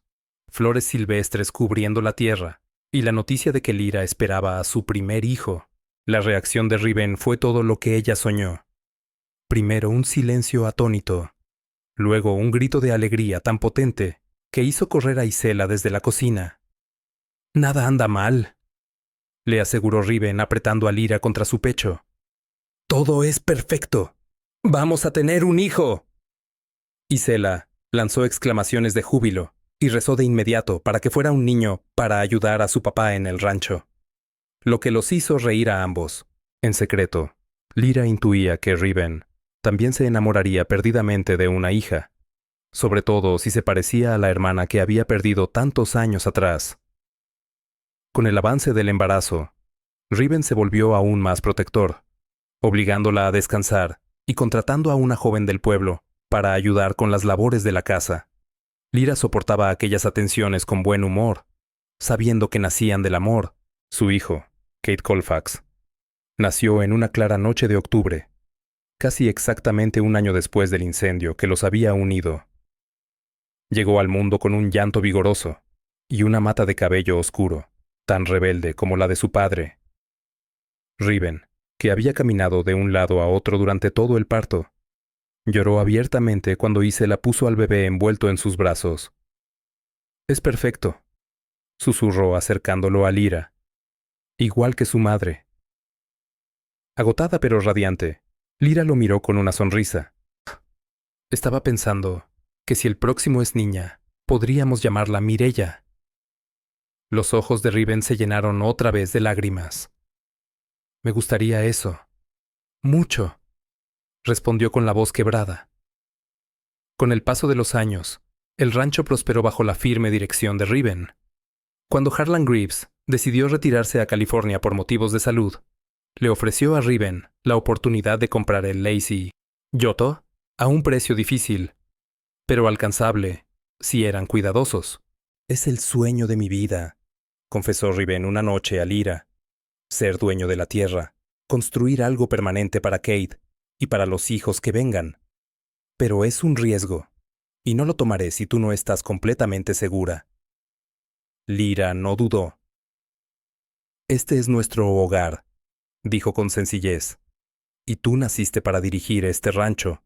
flores silvestres cubriendo la tierra, y la noticia de que Lyra esperaba a su primer hijo. La reacción de Riven fue todo lo que ella soñó. Primero un silencio atónito, luego un grito de alegría tan potente que hizo correr a Isela desde la cocina. «Nada anda mal», le aseguró Riven apretando a Lyra contra su pecho. «Todo es perfecto. ¡Vamos a tener un hijo!». Isela lanzó exclamaciones de júbilo y rezó de inmediato para que fuera un niño para ayudar a su papá en el rancho, lo que los hizo reír a ambos. En secreto, Lyra intuía que Riven también se enamoraría perdidamente de una hija, sobre todo si se parecía a la hermana que había perdido tantos años atrás. Con el avance del embarazo, Riven se volvió aún más protector, obligándola a descansar y contratando a una joven del pueblo para ayudar con las labores de la casa. Lyra soportaba aquellas atenciones con buen humor, sabiendo que nacían del amor. Su hijo, Kate Colfax, nació en una clara noche de octubre, casi exactamente un año después del incendio que los había unido. Llegó al mundo con un llanto vigoroso y una mata de cabello oscuro, tan rebelde como la de su padre. Riven, que había caminado de un lado a otro durante todo el parto, lloró abiertamente cuando Isela puso al bebé envuelto en sus brazos. «Es perfecto», susurró acercándolo a Lyra, «igual que su madre». Agotada pero radiante, Lyra lo miró con una sonrisa. «Estaba pensando que si el próximo es niña, podríamos llamarla Mireya». Los ojos de Riven se llenaron otra vez de lágrimas. «Me gustaría eso. Mucho», respondió con la voz quebrada. Con el paso de los años, el rancho prosperó bajo la firme dirección de Riven. Cuando Harlan Greaves decidió retirarse a California por motivos de salud, le ofreció a Riven la oportunidad de comprar el Lazy Yoto a un precio difícil, pero alcanzable si eran cuidadosos. «Es el sueño de mi vida», confesó Riven una noche a Lyra. «Ser dueño de la tierra, construir algo permanente para Kate y para los hijos que vengan. Pero es un riesgo, y no lo tomaré si tú no estás completamente segura». Lyra no dudó. «Este es nuestro hogar», dijo con sencillez, «y tú naciste para dirigir este rancho.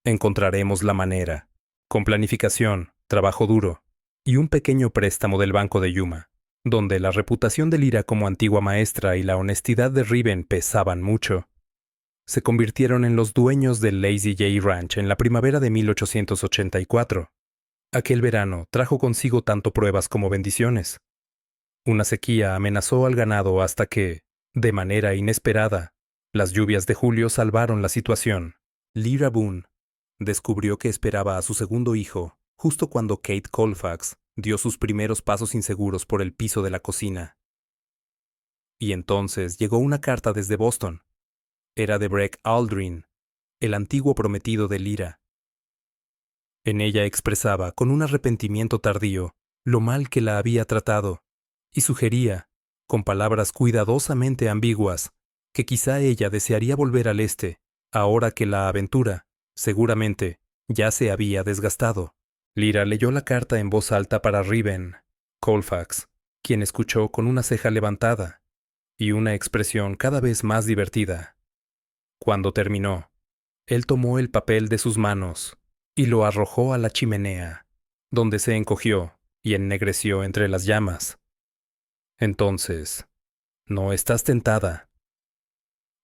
Encontraremos la manera». Con planificación, trabajo duro y un pequeño préstamo del Banco de Yuma, donde la reputación de Lyra como antigua maestra y la honestidad de Riven pesaban mucho, se convirtieron en los dueños del Lazy J Ranch en la primavera de 1884. Aquel verano trajo consigo tanto pruebas como bendiciones. Una sequía amenazó al ganado hasta que, de manera inesperada, las lluvias de julio salvaron la situación. Lyra Boone descubrió que esperaba a su segundo hijo justo cuando Kate Colfax dio sus primeros pasos inseguros por el piso de la cocina. Y entonces llegó una carta desde Boston. Era de Breck Aldrin, el antiguo prometido de Lyra. En ella expresaba, con un arrepentimiento tardío, lo mal que la había tratado, y sugería, con palabras cuidadosamente ambiguas, que quizá ella desearía volver al este, ahora que la aventura, seguramente, ya se había desgastado. Lyra leyó la carta en voz alta para Riven Colfax, quien escuchó con una ceja levantada y una expresión cada vez más divertida. Cuando terminó, él tomó el papel de sus manos y lo arrojó a la chimenea, donde se encogió y ennegreció entre las llamas. Entonces, ¿no estás tentada?,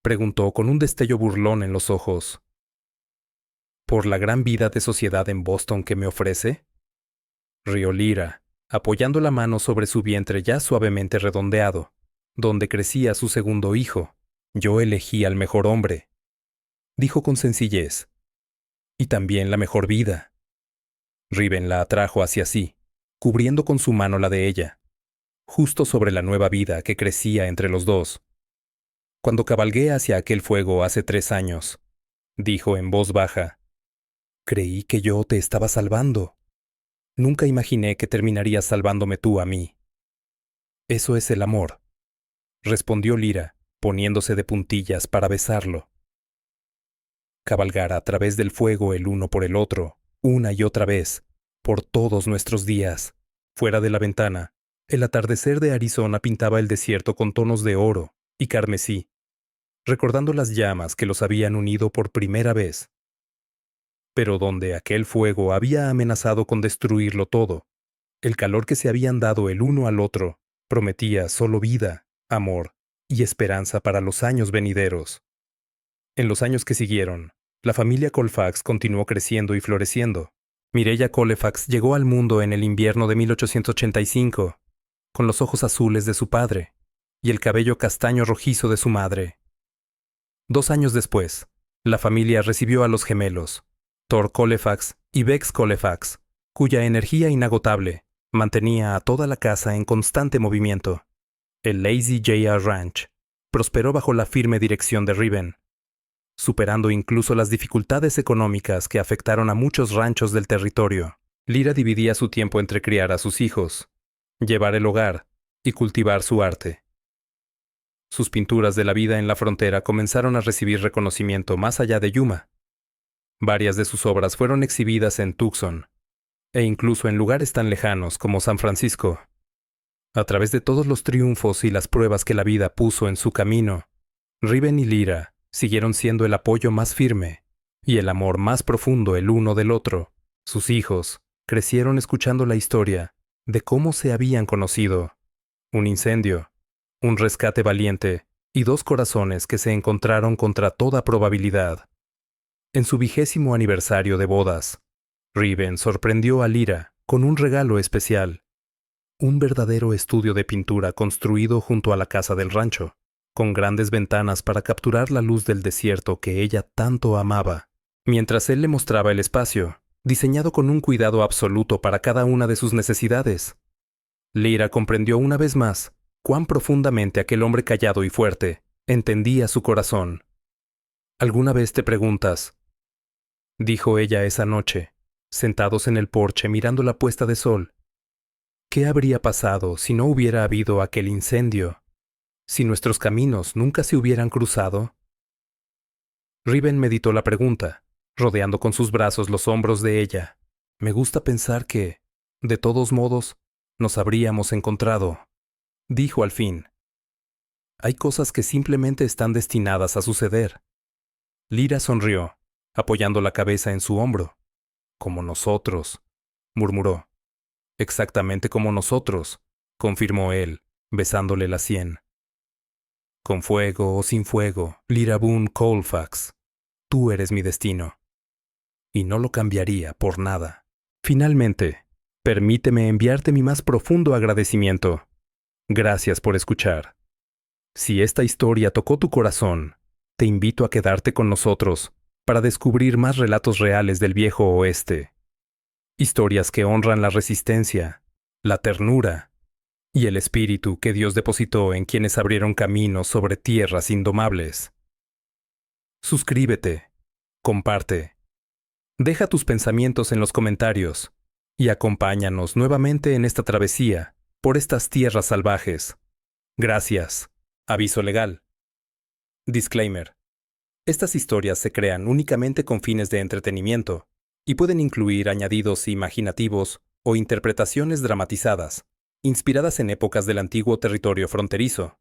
preguntó con un destello burlón en los ojos. ¿Por la gran vida de sociedad en Boston que me ofrece? Rió Lyra, apoyando la mano sobre su vientre ya suavemente redondeado, donde crecía su segundo hijo. Yo elegí al mejor hombre, dijo con sencillez, y también la mejor vida. Riven la atrajo hacia sí, cubriendo con su mano la de ella, justo sobre la nueva vida que crecía entre los dos. Cuando cabalgué hacia aquel fuego hace 3 años, dijo en voz baja, creí que yo te estaba salvando. Nunca imaginé que terminarías salvándome tú a mí. Eso es el amor, respondió Lyra, poniéndose de puntillas para besarlo. Cabalgar a través del fuego el uno por el otro, una y otra vez, por todos nuestros días. Fuera de la ventana, el atardecer de Arizona pintaba el desierto con tonos de oro y carmesí, recordando las llamas que los habían unido por primera vez. Pero donde aquel fuego había amenazado con destruirlo todo, el calor que se habían dado el uno al otro prometía solo vida, amor y esperanza para los años venideros. En los años que siguieron, la familia Colfax continuó creciendo y floreciendo. Mireya Colfax llegó al mundo en el invierno de 1885, con los ojos azules de su padre y el cabello castaño rojizo de su madre. 2 años después, la familia recibió a los gemelos, Thor Colfax y Bex Colfax, cuya energía inagotable mantenía a toda la casa en constante movimiento. El Lazy J.R. Ranch prosperó bajo la firme dirección de Riven, superando incluso las dificultades económicas que afectaron a muchos ranchos del territorio. Lyra dividía su tiempo entre criar a sus hijos, llevar el hogar y cultivar su arte. Sus pinturas de la vida en la frontera comenzaron a recibir reconocimiento más allá de Yuma. Varias de sus obras fueron exhibidas en Tucson, e incluso en lugares tan lejanos como San Francisco. A través de todos los triunfos y las pruebas que la vida puso en su camino, Riven y Lyra siguieron siendo el apoyo más firme y el amor más profundo el uno del otro. Sus hijos crecieron escuchando la historia de cómo se habían conocido. Un incendio, un rescate valiente y 2 corazones que se encontraron contra toda probabilidad. En su 20º aniversario de bodas, Riven sorprendió a Lyra con un regalo especial. Un verdadero estudio de pintura construido junto a la casa del rancho, con grandes ventanas para capturar la luz del desierto que ella tanto amaba, mientras él le mostraba el espacio, diseñado con un cuidado absoluto para cada una de sus necesidades. Lyra comprendió una vez más cuán profundamente aquel hombre callado y fuerte entendía su corazón. ¿Alguna vez te preguntas?, dijo ella esa noche, sentados en el porche mirando la puesta de sol, ¿qué habría pasado si no hubiera habido aquel incendio? ¿Si nuestros caminos nunca se hubieran cruzado? Riven meditó la pregunta, rodeando con sus brazos los hombros de ella. Me gusta pensar que, de todos modos, nos habríamos encontrado, dijo al fin. Hay cosas que simplemente están destinadas a suceder. Lyra sonrió, apoyando la cabeza en su hombro. Como nosotros, murmuró. Exactamente como nosotros, confirmó él, besándole la sien. Con fuego o sin fuego, Lyra Boone Colfax, tú eres mi destino. Y no lo cambiaría por nada. Finalmente, permíteme enviarte mi más profundo agradecimiento. Gracias por escuchar. Si esta historia tocó tu corazón, te invito a quedarte con nosotros para descubrir más relatos reales del viejo oeste. Historias que honran la resistencia, la ternura y el espíritu que Dios depositó en quienes abrieron caminos sobre tierras indomables. Suscríbete, comparte, deja tus pensamientos en los comentarios y acompáñanos nuevamente en esta travesía por estas tierras salvajes. Gracias. Aviso legal. Disclaimer. Estas historias se crean únicamente con fines de entretenimiento y pueden incluir añadidos imaginativos o interpretaciones dramatizadas, inspiradas en épocas del antiguo territorio fronterizo.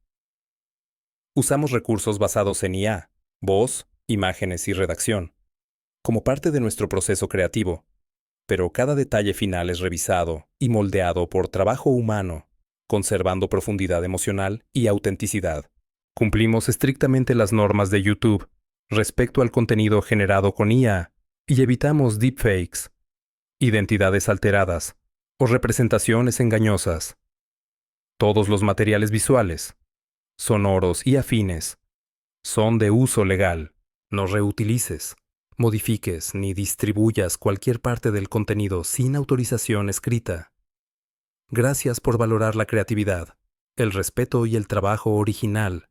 Usamos recursos basados en IA, voz, imágenes y redacción, como parte de nuestro proceso creativo. pero cada detalle final es revisado y moldeado por trabajo humano, conservando profundidad emocional y autenticidad. Cumplimos estrictamente las normas de YouTube respecto al contenido generado con IA y evitamos deepfakes, identidades alteradas o representaciones engañosas. Todos los materiales visuales, sonoros y afines son de uso legal. No reutilices, modifiques ni distribuyas cualquier parte del contenido sin autorización escrita. Gracias por valorar la creatividad, el respeto y el trabajo original